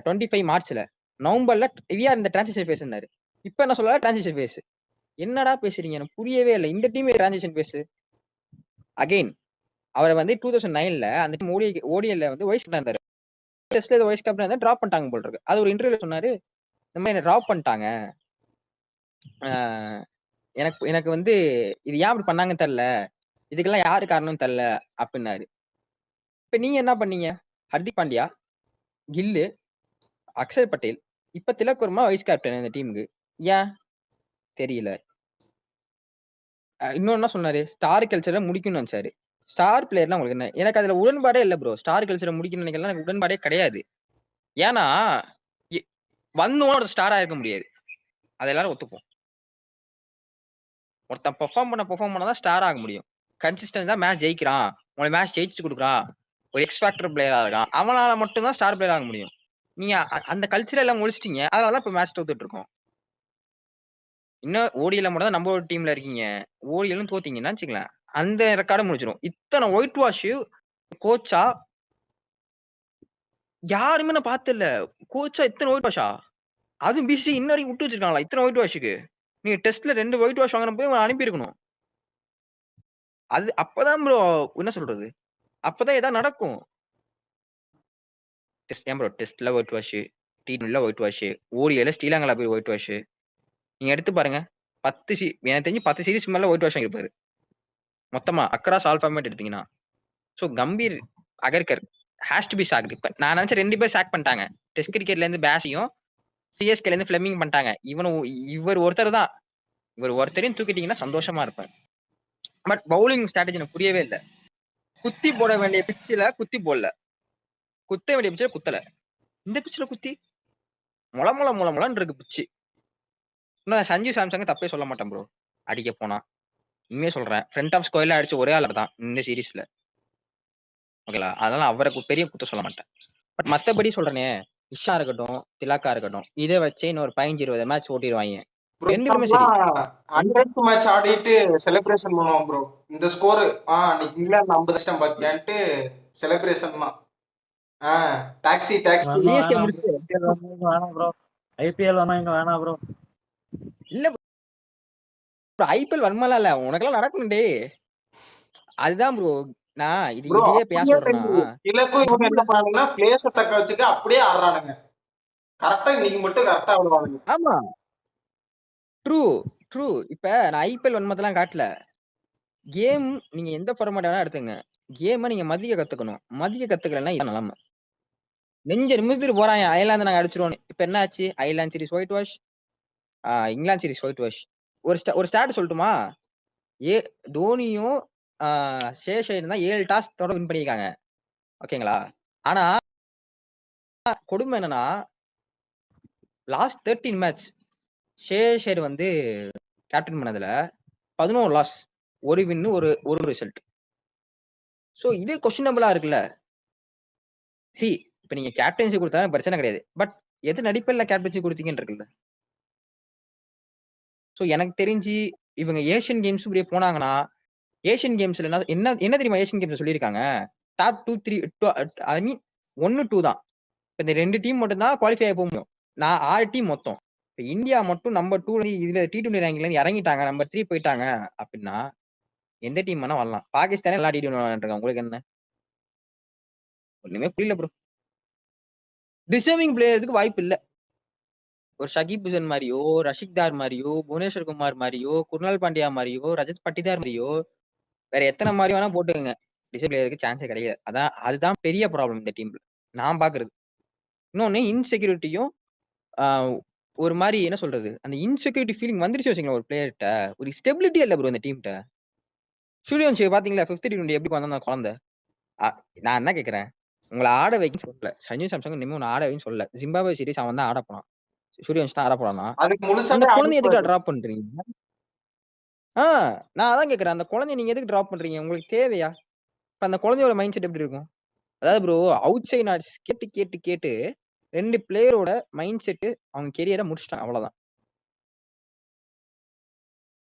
25 மார்ச்ல. நவம்பர்ல விஆர் இந்த டிரான்சிஷன் பேஸ்னாரு. இப்ப என்ன சொல்ல டிரான்சிஷன் பேஸ்? என்னடா பேசுறீங்க? எனக்கு புரியவே இல்லை. இந்த டீம் டிரான்சிஷன் பேஸ். அகைன் அவரை வந்து 2009ல அந்த டீம் ஓடிஎல்ல வந்து வைஸ் கேப்டன் இருந்தாரு. டெஸ்ட்ல வைஸ் கேப்டன் இருந்தா டிராப் பண்ணிட்டாங்க போல இருக்கு. அது ஒரு இன்டர்வியூல சொன்னாரு, இந்த மாதிரி என்ன டிராப் பண்ணிட்டாங்க, எனக்கு வந்து இது ஏன் அப்படி பண்ணாங்கன்னு தெரியல, இதுக்கெல்லாம் யாரு காரணம் தெரியல அப்படின்னாரு. இப்ப நீங்க என்ன பண்ணீங்க? ஹர்திக் பாண்டியா, கில்லு, அக்ஷர் பட்டேல், இப்ப திலக் வர்மா வைஸ் கேப்டன் இந்த டீமுக்கு. ஏன் தெரியல. இன்னொன்னு என்ன சொன்னாரு, ஸ்டார் கல்ச்சரை முடிக்கணும்னு நினைச்சாரு. ஸ்டார் பிளேயர்லாம் உங்களுக்கு என்ன? எனக்கு அதுல உடன்பாடே இல்ல ப்ரோ. ஸ்டார் கல்ச்சரை முடிக்கணும்னு நினைக்கலாம் எனக்கு உடன்பாடே கிடையாது. ஏன்னா வந்தோட ஸ்டாரா இருக்க முடியாது, அது எல்லாரும் ஒத்துப்போம். ஒருத்தன் பெர்ஃபார்ம் பண்ணதான் ஸ்டார் ஆக முடியும். கன்சிஸ்டன்ட் தான் மேட்ச் ஜெயிக்கிறான், உங்களை மேட்ச் ஜெயிச்சு கொடுக்குறான், ஒரு எக்ஸ் ஃபேக்டர் பிளேயரா இருக்கான், அவனால மட்டும் தான் ஸ்டார் பிளேயர் ஆக முடியும். நீங்க அந்த கல்ச்சர் எல்லாம் முடிச்சிட்டீங்க, அதனாலதான் இப்ப மேட்ச் தோத்துட்டு இருக்கோம். இன்னும் ஓடிஎல்ல மட்டும் தான் நம்ம ஒரு டீம்ல இருக்கீங்க. ஓடிஎல்லும் தோத்தீங்கன்னா வச்சுக்கலாம், அந்த ரெக்கார்டு முடிச்சிடும். இத்தனை ஒயிட் வாஷ் கோச்சா யாருமே நான் பார்த்தல. கோச்சா இத்தனை ஒயிட் வாஷா? அதுவும் பிசி இன்ன வரைக்கும் விட்டு வச்சிருக்காங்களா இத்தனை ஒயிட் வாஷுக்கு? நீங்க டெஸ்ட்ல 2 ஒயிட் வாஷ் வாங்கின போய் அனுப்பி இருக்கணும். அது அப்பதான் ப்ரோ என்ன சொல்றது, அப்பதான் ஏதாவது நடக்கும். ஏன் ப்ரோ டெஸ்ட்ல ஒயிட் வாஷ், T20ல ஒயிட் வாஷ், ஓடிஎல்ல ஸ்ரீலங்கால போய் ஒயிட் வாஷ். நீங்க எடுத்து பாருங்க, 10 எனக்கு தெரிஞ்சு 10 சீரிஸ் மேல ஒயிட் வாஷ் வாங்கிருப்பாரு மொத்தமா அக்ராஸ் ஆல் ஃபார்மேட் எடுத்தீங்கன்னா. So Gambhir, Agarkar has to be sacked. இப்ப நான் நினைச்ச 2 பேர் சாக் பண்ணிட்டாங்க. டெஸ்ட் கிரிக்கெட்ல இருந்து பேஸையும் சிஎஸ்கேல இருந்து ஃபிளெமிங் பண்ணிட்டாங்க. இவர் ஒருத்தர் தான். இவர் ஒருத்தரையும் தூக்கிட்டீங்கன்னா சந்தோஷமா இருப்பேன். பட் பவுலிங் ஸ்ட்ராட்டஜி எனக்கு புரியவே இல்லை. குத்தி போட வேண்டிய பிச்சில குத்தி போடல, குத்த வேண்டிய பிச்சில குத்தல. இந்த பிச்சில குத்தி முளன்னு இருக்கு பிச்சு. இன்னும் சஞ்சு சாம்சங் தப்பே சொல்ல மாட்டேன் ப்ரோ. அடிக்க போனா உண்மையே சொல்றேன், ஃப்ரண்ட் ஆஃப் ஸ்கொயர்ல அடிச்ச ஒரே ஆளர் தான் இந்த சீரீஸ்ல. ஓகேங்களா? அதனால அவர பெரிய குத்தம் சொல்ல மாட்டேன். பட் மத்தபடி சொல்றேனே, இஷா இருக்கட்டும், திலாக்கா இருக்கட்டும், இத வச்சே இன்னொரு 15, 20 மேட்ச் ஓட்டிருவாய்ங்க. ப்ரோ 2 பேருமே எக்ஸாம்பிளா சரி. 100th மேட்ச் ஆடிட்டு செலிப்ரேஷன் பண்ணுவான் ப்ரோ. இந்த ஸ்கோர் இன்னைக்கு இங்கிலாந்து 50 அடிச்சிட்டான் பாத்தியான்ட்டு செலிப்ரேஷன் தான். Taxi taxi. வேணாம் சிஎஸ்கே வேணாம் முடிச்சு வேணாம் ப்ரோ. ஐபிஎல் வேணாம் இங்க வேணாம் ப்ரோ. இல்ல ப்ரோ ஐபிஎல் வன்மலாம் இல்ல. உனக்கெல்லாம் நடக்கும் டேய். அதுதான் ப்ரோ. நான் ப்ரோ இதுலயே இப்ப ஏன் அப்படியே சொல்றேன்னா, இலக்கும் இவங்க என்ன பண்ணாங்கன்னா பிளேஸ தக்க வச்சுக்க அப்படியே ஆடுறானுங்க. கரெக்டா இன்னைக்கு மட்டும் கரெக்டா ஆடுவானுங்க. ஆமா. True, true. இப்ப நான் ஐபிஎல் வன்மத்தெல்லாம் காட்டல. கேம் நீங்க எந்த ஃபார்மேட் வேணா எடுத்துங்க. கேம நீங்க மதிக்க கத்துக்கணும். மதிக்க கத்துக்கலன்னா இதான் நிலைமை. நெஞ்ச நிமிர்ந்துட்டு போறாங்க. அயர்லாந்து நாங்க அடிச்சிருவோம்னு. இப்ப என்ன ஆச்சு? Ireland series white wash. England series white wash. ஒரு ஸ்டாட் சொல்லட்டுமா? தோனியும் சேஷையும் தான் 7 டாஸ் தொட வின் பண்ணியிருக்காங்க. ஓகேங்களா? ஆனா கொடுமை என்னன்னா லாஸ்ட் 13 மேட்ச் ஷேர் வந்து கேப்டன் பண்ணதுல 11 லாஸ், ஒரு வின்னு, ஒரு ரிசல்ட். சோ இது கொஸ்டினபிளா இருக்குல்ல. இப்ப நீங்க கேப்டன்சி கொடுத்தா பிரச்சனை கிடையாது. பட் எது நடிப்பில் கேப்டன்சி கொடுத்தீங்கன்னு இருக்குல்ல. சோ எனக்கு தெரிஞ்சு இவங்க ஏசியன் கேம்ஸ் இப்படியே போனாங்கன்னா, ஏசியன் கேம்ஸ்ல என்ன தெரியுமா ஏசியன் கேம்ஸ் சொல்லியிருக்காங்க? டாப் 2, 3 ஐ மீன் 1, 2 தான். இந்த 2 டீம் மட்டும் தான் குவாலிஃபை ஆக போக முடியும். 6 டீம் மொத்தம். இப்ப இந்தியா மட்டும் நம்பர் 2 இதுல T20 ரேங்கிங்ல இருந்து இறங்கிட்டாங்க, நம்பர் 3 போயிட்டாங்க அப்படின்னா எந்த டீம் வேணா வரலாம். பாகிஸ்தானே எல்லா T20 விளையாண்டுருக்காங்க. உங்களுக்கு என்ன? ஒண்ணுமே புரியல ப்ரோ. டிசர்விங் பிளேயர்ஸ்க்கு வாய்ப்பு இல்ல. ஒரு ஷகிப் ஹுசன் மாதிரியோ, ரஷிக் தார் மாதிரியோ, புவனேஸ்வர் குமார் மாதிரியோ, குர்னால் பாண்டியா மாதிரியோ, ரஜத் பட்டிதார் மாதிரியோ, வேற எத்தனை மாதிரி வேணா போட்டுக்கங்க. டிசர்வ் பிளேயருக்கு சான்ஸே கிடையாது. அதுதான் பெரிய ப்ராப்ளம் இந்த டீம்ல நான் பாக்குறது. இன்னொன்னு இன்செக்யூரிட்டியும் ஒரு மாதிரி என்ன சொல்றது, அந்த இன்செக்யூரிட்டி ஃபீலிங் வந்துருச்சு வச்சுங்களேன் ஒரு பிளேயர்கிட்ட. ஒரு ஸ்டெபிலிட்டி இல்ல ப்ரோ இந்த டீம்கிட்ட. சூரியவன்ஷி பாத்தீங்களா 5th T20 எப்படி வந்தா குழந்தை. நான் என்ன கேக்குறேன், உங்களை ஆட வைக்க சொல்லல. சஞ்சு சாம்சங் இனிமே உன்னை ஆட வைன்னு சொல்லல. ஜிம்பாப்வே சீரிஸ் அவன் தான் ஆட போனான். சூரியவன்ஷி தான் ஆட போறானா? அதுக்கு அந்த முழுசாவே குழந்தைய எதுக்கு ஆடிப்பாரு. டிராப் பண்றீங்க? நான் அதான் கேக்குறேன். அந்த குழந்தைய நீங்க எதுக்கு டிராப் பண்றீங்க? உங்களுக்கு தேவையா? இப்ப அந்த குழந்தையோட மைண்ட் செட் எப்படி இருக்கும்? அதாவது ப்ரோ அவுட் சைட் நாட்ஸ் கேட்டு கேட்டு கேட்டு 2 பிளேயரோட மைண்ட் செட் அவங்க கெரியரை முடிச்சிட்டாங்க. அவ்வளவுதான்.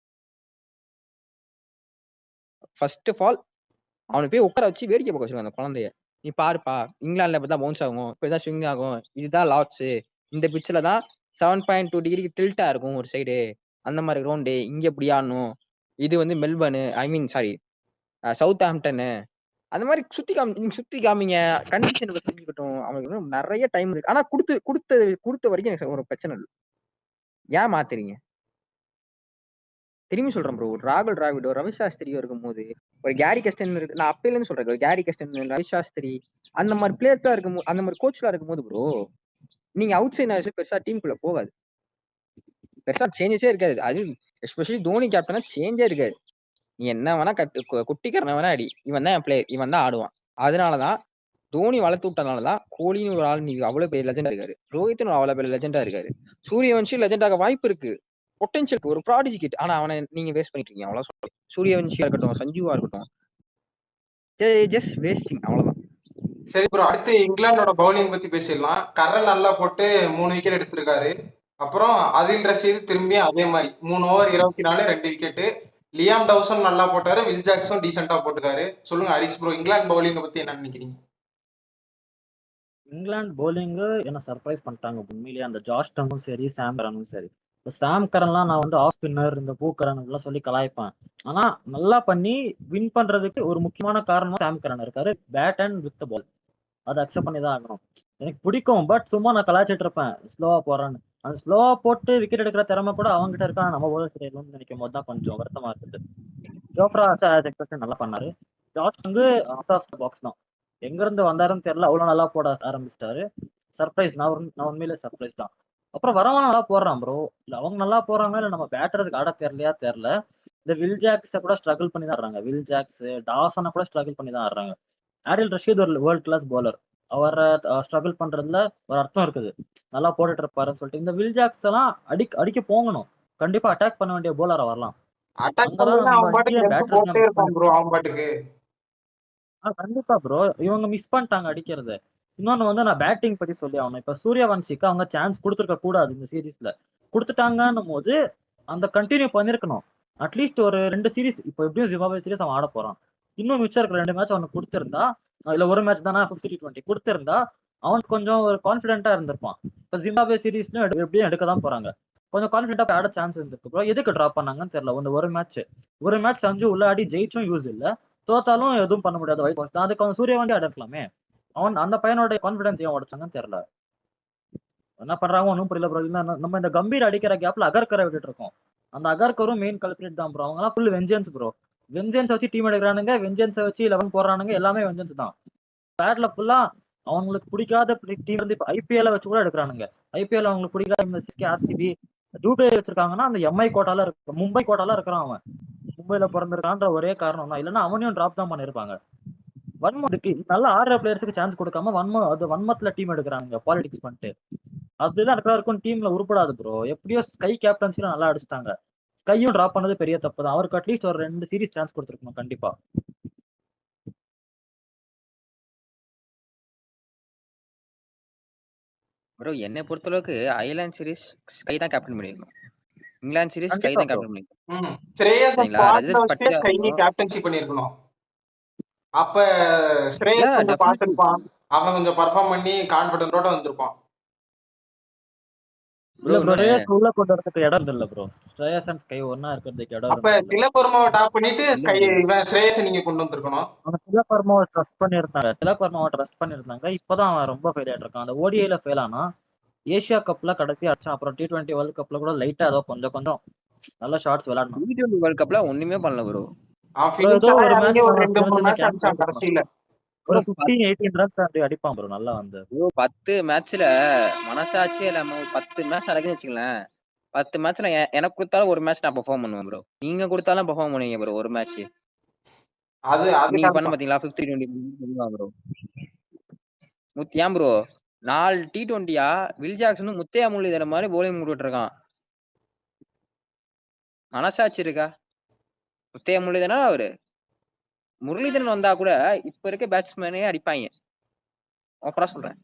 ஃபர்ஸ்ட் ஆஃப் ஆல் அவனை போய் உட்கார வச்சு வேடிக்கை பார்க்க வச்சிருக்காங்க அந்த குழந்தைய. நீ பாருப்பா, இங்கிலாந்துல இப்பதான் பவுன்ஸ் ஆகும், இப்படிதான் ஸ்விங் ஆகும், இதுதான் லாட்ஸ், இந்த பிட்ச்ல தான் 7.2 டிகிரிக்கு டில்ட்டா இருக்கும் ஒரு சைடு, அந்த மாதிரி கிரவுண்டு, இங்க இப்படி ஆடணும், இது வந்து மெல்பர்னு ஐ மீன் சாரி சவுத் ஆம்டனு, அந்த மாதிரி சுத்தி காமிங்க, கண்டிஷன் புரிஞ்சுக்கட்டும். அவங்களுக்கு இன்னும் நிறைய டைம் இருக்கு. ஆனா கொடுத்த வரைக்கும் எனக்கு ஒரு பிரச்சனை இல்லை. ஏன் மாத்துறீங்க? திரும்பி சொல்றேன் ப்ரோ. ராகுல் டிராவிடோ, ரவி சாஸ்திரியோ இருக்கும்போது, ஒரு கேரி கஸ்டன் இருக்கு. நான் அப்பையில இருந்து சொல்றேன், ஒரு கேரி கஸ்டன், ரவி சாஸ்திரி, அந்த மாதிரி பிளேயர்ஸா இருக்கும்போது, அந்த மாதிரி கோச்லாம் இருக்கும்போது ப்ரோ, நீங்க அவுட் சைட் பெருசா டீமுக்குள்ள போகாது. பெருசா சேஞ்சஸே இருக்காது. அது எஸ்பெஷலி தோனி கேப்டனா சேஞ்சே இருக்காது. நீ என்ன வேணா குட்டிக்காரன வேணா அடி, இவன் தான் என் பிளேயர், இவன் தான் ஆடுவான். அதனாலதான் தோனி வளர்த்து விட்டனாலதான் கோலின்னு ஒரு ஆள் நீங்க அவ்வளவு பெரிய லெஜெண்டா இருக்காரு. ரோஹித்னு அவ்வளவு பெரிய லெஜெண்டா இருக்காரு. சூரியவன்ஷி லெஜெண்டாக வாய்ப்பு இருக்கு. பொட்டன்ஷியல் ஒரு ப்ராடிஜி கிட். ஆனா அவனை நீங்க வேஸ்ட் பண்ணிட்டு இருக்கீங்க. அவ்வளவு சொல்றேன். சூரியவன்ஷியா இருக்கட்டும், சஞ்சுவா இருக்கட்டும், ஜஸ்ட் வேஸ்டிங். அவ்வளவுதான். சரி ப்ரோ, அடுத்து இங்கிலாந்தோட பவுலிங் பத்தி பேசிடலாம். கரன் நல்லா போட்டு 3 விக்கெட் எடுத்திருக்காரு. அப்புறம் அதில் ரஷீத் திரும்பி அதே மாதிரி 3 ஓவர் 24 2 விக்கெட்டு. லியாம் டவுசன் நல்லா போட்டாரு, வில் ஜாக்ஸும் டீசெண்டா போட்டுக்காரு. சொல்லுங்க ஹரிஷ் ப்ரோ, இங்கிலாந்து பவுலிங் பத்தி என்ன நினைக்கிறீங்க? இங்கிலாந்து பவுலிங்கு என்ன சர்ப்ரைஸ் பண்ணிட்டாங்க உண்மையிலேயே. அந்த ஜாஷ் டங்கும் சரி, சாம் கரனும் சரி. இந்த சாம் கரன்லாம் நான் வந்து ஆஃப் ஸ்பின்னர், இந்த பூக்கரன் எல்லாம் சொல்லி கலாய்ப்பேன். ஆனா நல்லா பண்ணி வின் பண்றதுக்கு ஒரு முக்கியமான காரணம் சாம் கரன் இருக்காரு. பேட் அண்ட் வித் பால் அதை அக்செப்ட் பண்ணி தான் ஆகணும். எனக்கு பிடிக்கும், பட் சும்மா நான் கலாய்ச்சிட்டு இருப்பேன் ஸ்லோவா போறான்னு. அந்த ஸ்லோவா போட்டு விக்கெட் எடுக்கிற திறமை கூட அவங்ககிட்ட இருக்கா, நம்ம பவுலர் கிடையாதுன்னு நினைக்கும் போது தான் கொஞ்சம் வருத்தமா இருக்குது. ஜோப்ரா நல்லா பண்ணாரு. ஜாஸ் வந்து அவுட் ஆஃப் த பாக்ஸ் தான். எங்க இருந்து வந்தாருன்னு தெரியல, அவ்வளவு நல்லா போட ஆரம்பிச்சிட்டாரு. சர்ப்ரைஸ். நான் உண்மையிலே சர்ப்ரைஸ் தான். அப்புறம் வரவன் நல்லா போடுறான் ப்ரோ. இல்ல அவங்க நல்லா போறாங்க, இல்ல நம்ம பேட்டர்ஸ்க்கு ஆட தெரியலையா தெரியல. இந்த வில் ஜாக்ஸ கூட ஸ்ட்ரகிள் பண்ணி தான் ஆடுறாங்க. வில் ஜாக்ஸ், டாசனை கூட ஸ்ட்ரகிள் பண்ணி தான் ஆடுறாங்க. ஆடில் ரஷீத் ஒரு வேர்ல்ட் கிளாஸ் பவுலர். அவரை ஸ்ட்ரகிள் பண்றதுல ஒரு அர்த்தம் இருக்குது. நல்லா போட்டுட்டு இருப்பாருன்னு சொல்லிட்டு இந்த வில் ஜாக்ஸ் எல்லாம் அடிக்க போகணும். கண்டிப்பா அட்டாக் பண்ண வேண்டிய பவுலரா வரலாம். அட்டாக் அங்கதான் பண்ணா நம்ம அவன் பாட்டுக்கு இந்தியன் லெஃப்ட் பேட்டர்ஸ் போட்டே இருப்பான் ப்ரோ. அவன் பாட்டுக்கு கண்டிப்பா ப்ரோ. இவங்க மிஸ் பண்ணிட்டாங்க அடிக்கிறத. இன்னொன்னு வந்து நான் பேட்டிங் பத்தி சொல்லி ஆகணும். இப்ப சூர்யவன்ஷிக்கு அவங்க சான்ஸ் குடுத்துருக்க கூடாது இந்த சீரிஸ்ல. குடுத்துட்டாங்கன்னும்போது, அந்த கன்டின்யூ பண்ணியிருக்கணும். அட்லீஸ்ட் ஒரு 2 சீரிஸ் இப்ப எப்படியும் ஜிம்பாப்வே சீரிஸ் அவன் ஆடப் போறான். இன்னும் மிச்சம் இருக்கிற 2 மேட்ச் அவனுக்கு குடுத்திருந்தா, இல்ல 1 மேட்ச் தானே 50 T20 குடுத்திருந்தா, அவனுக்கு கொஞ்சம் ஒரு கான்ஃபிடென்ட்டா இருந்திருப்பான். இப்ப ஜிம்பாப்வே சீரிஸ்லயும் எப்படியும் எடுக்க தான் போறாங்க. கொஞ்சம் கான்ஃபிடென்ட்டா ஆட சான்ஸ் இருந்திருக்கு ப்ரோ. எதுக்கு டிராப் பண்ணாங்கன்னு தெரியல. இந்த ஒரு மேட்ச் சஞ்சு உள்ள ஆடி ஜெயிச்சும் யூஸ் இல்ல. தோத்தாலும் எதுவும் பண்ண முடியாது. ஒயிட் வாஷ் தான். அதுக்கு அவன் சூர்யவன்ஷி ஆடிருக்கலாமே. அந்த பையனோட கான்ஃபிடன்ஸ் ஏன் உடைச்சாங்கன்னு தெரியல. என்ன பண்றாங்க ஒண்ணும் புரியல ப்ரோ. நம்ம இந்த கம்பீர் அடிக்கிற கேப்ல அகர்கரை விட்டுட்டு இருக்கோம். அந்த அகர்கரும் மெயின் கல்பிரிட் தான் ப்ரோ. அவங்க எல்லாம் ஃபுல் வெஞ்சன்ஸ் ப்ரோ. வெஞ்சன்ஸ் வச்சு டீம் எடுக்கிறானுங்க. வெஞ்சன்ஸ் வச்சு 11 போடுறானுங்க. எல்லாமே வெஞ்சன்ஸ் தான். பேட்ல ஃபுல்லா அவங்களுக்கு பிடிக்காத டீம் வந்து இப்ப ஐபிஎல் வச்சு கூட எடுக்கிறானுங்க. ஐபிஎல் அவங்களுக்கு பிடிக்காத சிஎஸ்கே, ஆர்சிபி, டூபே வச்சிருக்காங்கன்னா அந்த எம்ஐ கோட்டால இருக்கு, மும்பை கோட்டால இருக்கிறான் அவன். மும்பைல பிறந்திருக்கான்ற ஒரே காரணம் தான். இல்லன்னா அவனையும் டிராப் தான் பண்ணிருப்பாங்க. வன்மத்துக்கு நல்ல ஆடுற பிளேயர்ஸுக்கு சான்ஸ் கொடுக்காம வன்மத்துல டீம் எடுக்கிறாங்க பாலிடிக்ஸ் பண்ணிட்டு. அப்படிலாம் இருக்கிற டீம்ல உருப்படாது ப்ரோ. எப்படியோ ஸ்கை கேப்டன்சில நல்லா அடிச்சிட்டாங்க. ஸ்கையும் டிராப் பண்ணது பெரிய தப்பு தான். அவருக்கு அட்லீஸ்ட் ஒரு 2 சீரிஸ் சான்ஸ் கொடுத்துருக்கணும் கண்டிப்பா. ப்ரோ என்னை பொறுத்தளவுக்கு ஐர்லாந்து சீரிஸ் ஸ்கை தான் கேப்டன் பண்ணிருக்கணும். இங்கிலாந்து சீரிஸ் ஸ்கை கண்டிப்பா தான் ப்ரோ. கேப்டன் பண்ணிருக்கணும். ஸ்ரேயஸ சரிங்களா? ஸ்குவாட்ல ரஜத் வச்சுட்டே பட்டிதார் ஸ்கை கேப்டன்சி பண்ணிருக்கணும். அப்ப ஸ்ரேயஸ் கொஞ்சம் டெஃபினெட்லி. பார்த்திருப்பான். அவன் கொஞ்சம் பெர்ஃபார்ம் பண்ணி கான்பிடென்ட்டோட வந்திருப்பான். இல்ல ப்ரோ ப்ரோ, இன்னொன்னு ஸ்ரேயஸ் உள்ள கொண்டு வரதுக்கு இடம் இல்ல ப்ரோ. ஸ்ரேயஸ் அண்ட் ஸ்கை ஒன்னா இருக்கிறதுக்கு இடம் அப்ப இருந்தது இல்ல. திலக் வர்மாவை டாப் பண்ணிட்டு இல்ல ப்ரோ. இவன் ஸ்ரேயஸை நீங்க கொண்டு வந்திருக்கணும். அவங்க திலக் வர்மாவை ட்ரஸ்ட் பண்ணிருந்தாங்க. இப்பதான் அவன் ரொம்ப ஃபெயில் ஆயிட்டு இருக்கான். அந்த ஓடிஐல ஃபெயில் ஆனா ஏசியா கப்ல கடைசி அடிச்சான். அப்புறம் T20 வேர்ல்ட் கப்ல கூட லைட்டா ஏதோ கொஞ்சம் கொஞ்சம் நல்ல ஷாட்ஸ் விளையாடணும். T20 வேர்ல்ட் கப்ல ஒண்ணுமே பண்ணல ப்ரோ. அவன் ப்ரோ ஏதோ ஃபினிஷரா ஒரு இறங்கி மேட்ச் ஒரு அவன் 2-3 சின்ன மேட்ச் கேம்ப் அடிச்சான் கடைசியில. ஒரு ப்ரோ 15-18 ரன்ஸ் அப்படி அடிப்பான் ப்ரோ. நல்லா வந்து 10 மேட்ச்ல மனசாட்சியே இல்லாம 10 மேட்ச் நடக்குதுன்னு வச்சுங்களேன். 10 மேட்ச்ல எனக்கு கொடுத்தாலும் ஒரு மேட்ச் நான் பெர்ஃபார்ம் பண்ணுவேன் ப்ரோ. நீங்க கொடுத்தாலும் பெர்ஃபார்ம் பண்ணுவீங்க ப்ரோ ஒரு மேட்ச். அது நீங்க பண்ண கரெக்ட். பாத்தீங்களா 50 T20 ப்ரோ. ஏன் ப்ரோ 4 T20யா வில் ஜாக்சனும் முத்தையா முரளிதரன் மாதிரி போலிங் போட்டுட்டு இருக்கான். மனசாட்சி இருக்கா? முத்தையா முரளிதரன் அவரு முரளிதரன் வந்தா கூட இப்ப இருக்க பேட்ஸ்மேனே அடிப்பாங்க. ஓப்பரா சொல்றேன்.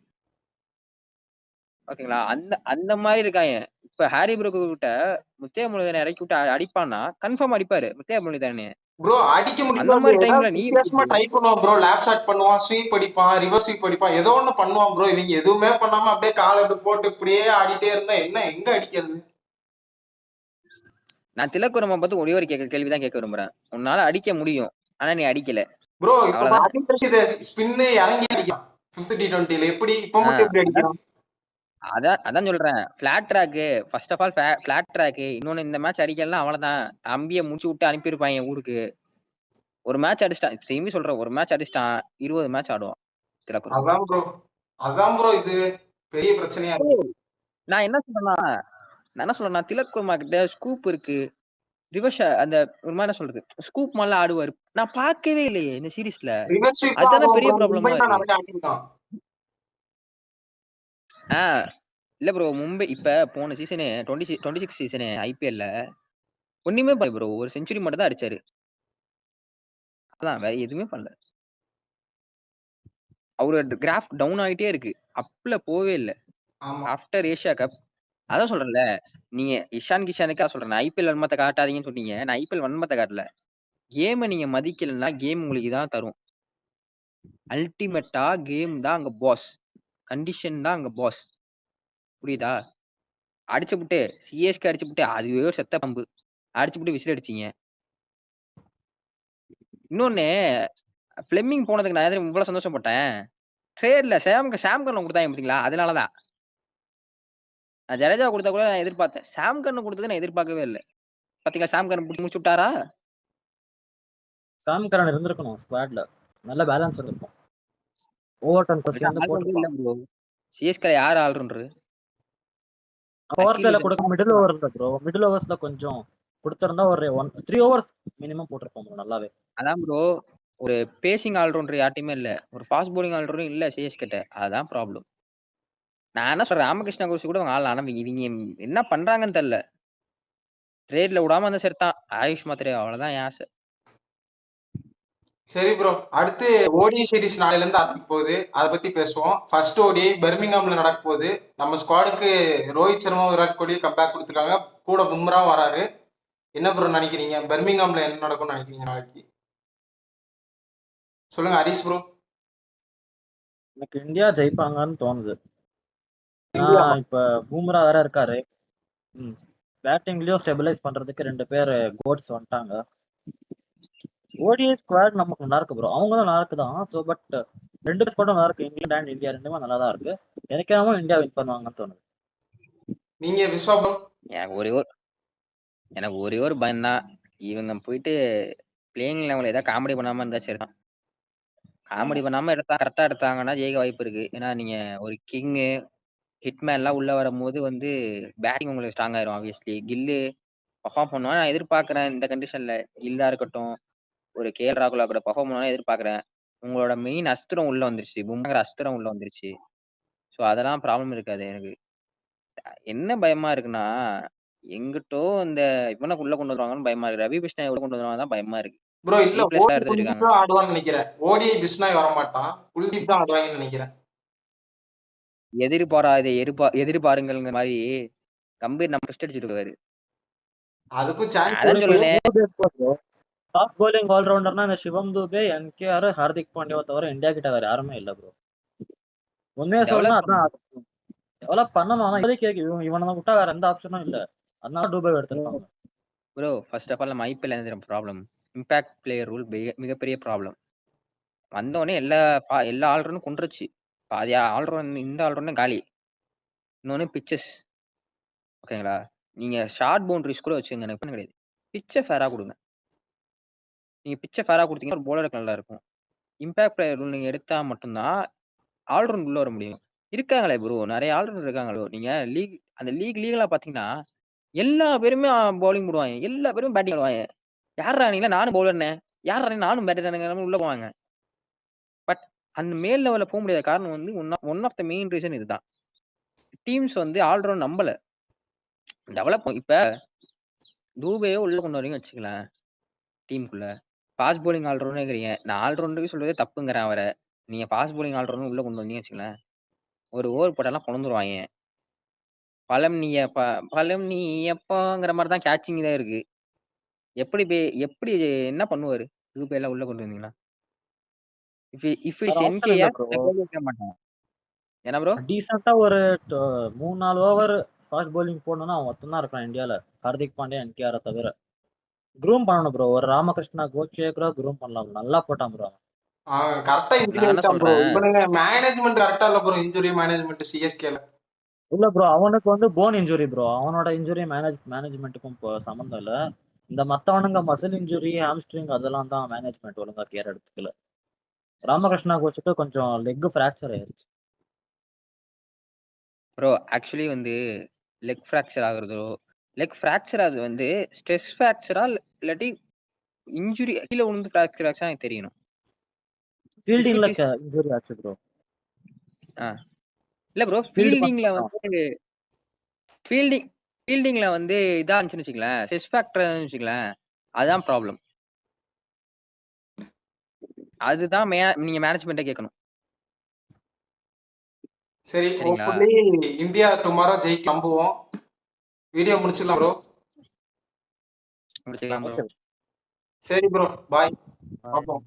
ஓகேங்களா? அந்த அந்த மாதிரி இருக்காங்க. இப்ப ஹாரி ப்ரூக் கிட்ட முத்தையா முரளிதரன் இறக்கி விட்டு அடிப்பான்னா கன்ஃபார்ம் அடிப்பாரு முத்தையா முரளிதரன். ப்ரோ அடிக்க அந்த முடியாது. மாதிரி டைம்ல ஏதாவது நீ வித்தியாசமா ட்ரை பண்ணுவான் ப்ரோ. லேப் ஷாட் பண்ணுவான், ஸ்வீப் அடிப்பான், ரிவர்ஸ் ஸ்வீப் அடிப்பான், ஏதோ ஒண்ணு பண்ணுவான் ப்ரோ. இவங்க எதுவுமே பண்ணாம அப்படியே காலை அப்படி போட்டு இப்படியே ஆடிட்டே இருந்தா என்ன எங்க அடிக்கிறது? நான் திலக்குரமா பார்த்து ஒரே ஒரு கேள்விதான் கேட்க விரும்புறேன். உன்னால அடிக்க முடியும். ஆனா நீ அடிக்கல. ப்ரோ இப்ப அவ்வளவுதான். அகில் ரஷீத் ஸ்பின்னு இறங்கி அடிக்கலாம் 5th T20ல. எப்படி இப்ப மட்டும் எப்படி அதான் அடிக்கிறான்? அதான் சொல்றேன். Flat track first of all flat track. இன்னொன்னு இந்த மேட்ச் அடிக்கலாம் அவ்வளவுதான். தம்பியை முடிச்சு விட்டு அனுப்பியிருப்பாங்க ஊருக்கு. ஒரு மேட்ச் அடிச்சிட்டான். திரும்பி சொல்றேன் ஒரு மேட்ச் அடிச்சிட்டான் 20 மேட்ச் ஆடுவான் திலக்குரம். அதான் ப்ரோ இது பெரிய பிரச்சனையா இருக்கு. நான் என்ன சொல்றேன்னா திலக்குர்மா கிட்ட ஸ்கூப் இருக்கு. ரிவர்ஸ் அந்த ஒரு மாதிரி என்ன சொல்றது ஸ்கூப் மாதிரிலாம் ஆடுவாரு. நான் பார்க்கவே இல்லையே இந்த சீரீஸ்ல. ரிவர்ஸ் ஸ்வீப் அதுதானே ஆடுவான் பெரிய ப்ரோ. ப்ராப்ளமா மும்பை தான் இருக்கு. நிறைய அடிச்சிருக்கான். இல்ல ப்ரோ மும்பை இப்ப போன சீசனு 26 சீசனு ஐபிஎல்ல ஒண்ணுமே பண்ணல ப்ரோ. ஒரு செஞ்சுரி மட்டும் தான் அடிச்சாரு. அதான் வேற எதுவுமே பண்ணல. அவரோட கிராஃப் டவுன் ஆகிட்டே இருக்கு. அப்ல போவே இல்லை ஆஃப்டர் ஏஷியா கப். அதான் சொல்றேன்ல நீங்க இஷான் கிஷானுக்கா சொல்றேன் ஐபிஎல் வன்மத்தை காட்டாதீங்கன்னு சொன்னீங்க. நான் ஐபிஎல் வன்மத்தை காட்டல. கேமை நீங்க மதிக்கலன்னா கேம் உங்களுக்கு தான் தரும். அல்டிமேட்டா கேம் தான் அங்க பாஸ். கண்டிஷன் தான் அங்க பாஸ். புரியுதா? அடிச்சு புட்டு சிஎஸ்கே அடிச்சு புட்டு அதுவே ஒரு செத்த பம்பு அடிச்சு புட்டு விசில் அடிச்சீங்க. இன்னொன்னு பிளெமிங் போனதுக்கு நான் எதிர இவ்வளவு சந்தோஷப்பட்டேன். ட்ரேட்ல சாம் கர்ன் கொடுத்தாங்க பாத்தீங்களா? அதனாலதான் நான் ஜடேஜா கொடுத்தா கூட நான் எதிர்பார்த்தேன். சாம் கர்ன் கொடுத்தது நான் எதிர்பார்க்கவே இல்லை. பாத்தீங்களா சாம் கர்ன் முடிச்சு விட்டாரா? சாம் கரன் இருந்திருக்கணும் ஸ்குவாட்ல. நல்ல பேலன்ஸ் இருக்கும். ஓவர்டன் சேர்ந்து போட்டுருப்பான். சிஎஸ்கே யார் ஆல்ரவுண்டர்? பவர் பிளேல கொடுக்க மிடில் ஓவர்ல ப்ரோ. மிடில் ஓவர்ஸ்ல கொஞ்சம் கொடுத்திருந்தா ஒரு 3 ஓவர்ஸ் மினிமம் போட்டிருப்போம் ப்ரோ. நல்லாவே. அதான் ப்ரோ ஒரு பேசிங் ஆல்ரவுண்டர் யார்ட்டையுமே இல்ல. ஒரு ஃபாஸ்ட் போலிங் ஆல்ரவுண்டரும் இல்ல சிஎஸ்கே. அதான் ப்ராப்ளம். நான் என்ன சொல்றேன் ராமகிருஷ்ணா கோஷ் கூட ஆள் ஆனா இவங்க என்ன பண்றாங்கன்னு தெரியல. ட்ரேட்ல விடாம அந்த செத்தான் ஆயுஷ் மாத்திரை. அவ்வளவுதான் என் ஆசை. சரி ப்ரோ, அடுத்து ஓடிஐ சீரிஸ் நாளைல இருந்து ஆரம்பிக்க போகுது, அதை பத்தி பேசுவோம். ஃபர்ஸ்ட் ஓடிஐ பர்மிங்ஹாம்ல நடக்க போகுது. நம்ம ஸ்குவாடுக்கு ரோஹித் சர்மா, விராட் கோலி கம்பேக் கொடுத்துருக்காங்க, கூட பும்ரா வராரு. என்ன ப்ரோ நினைக்கிறீங்க? பர்மிங்ஹாம்ல என்ன நடக்கும்னு நினைக்கிறீங்க நாளைக்கு? சொல்லுங்க ஹரிஷ் ப்ரோ. எனக்கு இந்தியா ஜெயிப்பாங்கன்னு தோணுது. இந்தியா இப்ப பூம்ரா வேற இருக்காரு. பேட்டிங்லயும் ஸ்டெபிலைஸ் பண்றதுக்கு 2 பேர் கோட்ஸ் வந்துட்டாங்க. ஓடிஐ ஸ்குவாட் நமக்கு நல்லா இருக்கு ப்ரோ. அவங்க தான் நல்லா இருக்குதான். ஸோ பட் 2 ஸ்குவாடும் நல்லா இருக்கு. இங்கிலாந்து அண்ட் இந்தியா ரெண்டுமே நல்லா தான் இருக்கு. எனக்கு என்னமோ இந்தியா வின் பண்ணுவாங்கன்னு தோணுது. நீங்க விஸ்வா ப்ரோ? எனக்கு ஒரே ஒரு பயம் தான், இவங்க போயிட்டு பிளேயிங் லெவலில் ஏதாவது காமெடி பண்ணாம இருந்தா சரிதான். காமெடி பண்ணாம கரெக்டா எடுத்தாங்கன்னா ஜெயிக்க வாய்ப்பு இருக்கு. ஏன்னா நீங்க ஒரு கிங்கு ஹிட்மேன் எல்லாம் உள்ள வரும்போது வந்து பேட்டிங் உங்களுக்கு ஸ்ட்ராங் ஆயிரும். ஆப்வியஸ்லி கில்லு பர்ஃபார்ம் பண்ணுவான். நான் எதிர்பார்க்கறேன் இந்த கண்டிஷன்ல. கில்லா இருக்கட்டும், ஒரு கேஎல் ராகுலா கூட பர்ஃபார்ம் பண்ணுவான்னு எதிர்பார்க்கறேன். உங்களோட மெயின் அஸ்திரம் உள்ள வந்துருச்சு, பும்ராங்கிற அஸ்திரம் உள்ள வந்துருச்சு. ஸோ அதெல்லாம் ப்ராப்ளம் இருக்காது எனக்கு. என்ன பயமா இருக்குன்னா, எங்கிட்டோ இந்த இவனை உள்ள கொண்டு வருவாங்கன்னு பயமா இருக்கு. ரவி பிஷ்ணாய் உள்ள கொண்டு வருவாங்க தான் பயமா இருக்கு. ப்ரோ இல்ல, ரீப்ளேஸ்லாம் ஓடி எடுத்து குல்தீப் வச்சிருக்காங்க. தான் ஆடுவான்னு நினைக்கிறேன். ஓடிஐ பிஸ்னாய் வரமாட்டான், குல்தீப் தான் ஆடுவாங்கன்னு நினைக்கிறேன். எதிர்பாருங்கிற மாதிரி கம்பீர் நம்ம டெஸ்ட் அடிச்சுட்டு இருக்காரு. அதுக்கும் சான்ஸ் அதான் இருக்கு. சொல்லுனேன், டாப் bowling ஆல்ரவுண்டர்னா இந்த சிவம் துபே, என்கேஆர், ஹார்திக் பாண்டியாவை தவிர இந்தியா கிட்ட வேற யாருமே இல்ல ப்ரோ. உண்மையா சொல்லணும், டெவலப் அதான் டெவலப் பண்ணணும். ஆனா இப்போதைக்கு இவனை விட்டா வேற எந்த ஆப்ஷனும் இல்ல. அதனால துபே எடுத்திருக்காங்க. ப்ரோ. ஃபர்ஸ்ட் ஆஃப் ஆல் நம்ம ஐபிஎல் என்ன ப்ராப்ளம், இம்பாக்ட் பிளேயர் ரூல் மிகப்பெரிய ப்ராப்ளம். வந்தோடனே எல்லா ஆல்ரவுண்டும் கொண்டுருச்சு. பாதி ஆல்ரவுண்ட் இந்த ஆல்ரவுண்டும் காலி. இன்னொன்னு பிச்சஸ், ஓகேங்களா? நீங்க ஷார்ட் பவுண்டரிஸ் கூட வச்சுங்க, எனக்கு பண்ண கிடையாது. பிச்சை ஃபேரா கொடுங்க. நீங்க பிச்சை ஃபேரா கொடுத்தீங்கன்னா ஒரு போலருக்கு நல்லா இருக்கும். இம்பாக்ட் பிளேயர் ரூல் நீங்க எடுத்தா மட்டும்தான் ஆல்ரவுண்ட் உள்ள வர முடியும். இருக்காங்களே ப்ரோ, நிறைய ஆல்ரவுண்டர் இருக்காங்களோ. நீங்க அந்த லீகலா பாத்தீங்கன்னா எல்லா பேருமே பவுலிங் போடுவாங்க, எல்லா பேரும் பேட்டிங் ஆடுவாங்க. யாரா நீங்க? நானும் பவுலர்னே, யாரா நானும் பேட்டர் உள்ள போவாங்க. பட் அந்த மேல் லெவல்ல போக முடியாத காரணம் வந்து one of the main reason இதுதான். டீம்ஸ் வந்து ஆல்ரவுண்ட் நம்பல, டெவலப். இப்ப தூபையோ உள்ள கொண்டு வரீங்க வச்சுக்கலாம் டீமுக்குள்ள, பாஸ் போலிங் ஆல்ரவுண்ட் கேக்குறீங்க. நான் ஆல்ரவுண்டருக்கு சொல்றதே தப்புங்கிறேன் அவரை. நீங்க பாஸ் போலிங் ஆல்ரவுண்ட் உள்ள கொண்டு வந்தீங்க வச்சுக்கலாம், ஒரு ஓவர் போட்டாலாம் கொண்டுருவாங்க. பலம் நீ எப்பங்கிற மாதிரி தான் கேட்சிங் தான் இருக்கு. எப்படி என்ன பண்ணுவாரு தூபை எல்லாம் உள்ள கொண்டு வந்தீங்கன்னா? இஃப் இஸ் ஆப்ஷன் இல்ல என்கேஆர் ப்ரோ. கேட்க மாட்டான். என்ன ப்ரோ? டீசெண்டா ஒரு 3-4 ஓவர் ஃபாஸ்ட் bowling போடணும்னா அவன் ஒருத்தன் தான் இருக்கான் இந்தியால, ஹார்திக் பாண்டியா, என்கேஆரை தவிர. க்ரூம் பண்ணணும் ப்ரோ. ஒரு ராமகிருஷ்ணா கோச்சே கூட க்ரூம் பண்ணலாம். நல்லா போட்டான் ப்ரோ. கரெக்டா இன்ஜுரி நான் என்ன ஆயிட்டான் ப்ரோ. சொல்றேன், இவனுங்க மேனேஜ்மெண்ட் கரெக்டா இல்ல ப்ரோ, இன்ஜுரி மேனேஜ்மெண்ட் சிஎஸ்கேல. இல்ல ப்ரோ, அவனுக்கு வந்து போன் இன்ஜுரி ப்ரோ. அவனோட இன்ஜுரி மேனேஜ்மெண்ட்டுக்கும் சம்மந்தம் இல்ல. இந்த மத்தவனுங்க மசில் இன்ஜுரி, ஹாம்ஸ்ட்ரிங் அதெல்லாம் தான் மேனேஜ்மெண்ட் ஒழுங்கா கேர் எடுத்துக்கல. ராமகிருஷ்ணா கோச்சுக்கு கொஞ்சம் லெக் ஃப்ராக்சர் ஆயிருச்சு. ப்ரோ ஆக்சுவலி வந்து லெக் ஃப்ராக்சர் ஆகுறதோ, லெக் ஃப்ராக்சர் ஆகுது வந்து ஸ்ட்ரெஸ் ஃப்ராக்சரா இல்லாட்டி இன்ஜுரி கீழே விழுந்து ஃப்ராக்சர் ஆச்சா எனக்கு தெரியணும். ஃபீல்டிங்ல இன்ஜுரி ஆச்சு ப்ரோ. இல்ல ப்ரோ, ஃபீல்டிங்ல வந்து இதா இருந்துச்சுன்னு வச்சுங்களேன், ஸ்ட்ரெஸ் ஃபேக்டர் வச்சுங்களேன், அதுதான் ப்ராப்ளம். அதுதான் நீங்க மேனேஜ்மெண்ட்டை கேட்கணும். சரி, சரிங்களா? ஹோப்ஃபுல்லி இந்தியா டுமாரோ ஜெயிக்க நம்புவோம். வீடியோ முடிச்சிடலாம் ப்ரோ. முடிச்சுக்கலாம் ப்ரோ. சரி ப்ரோ, பாய். பார்ப்போம்.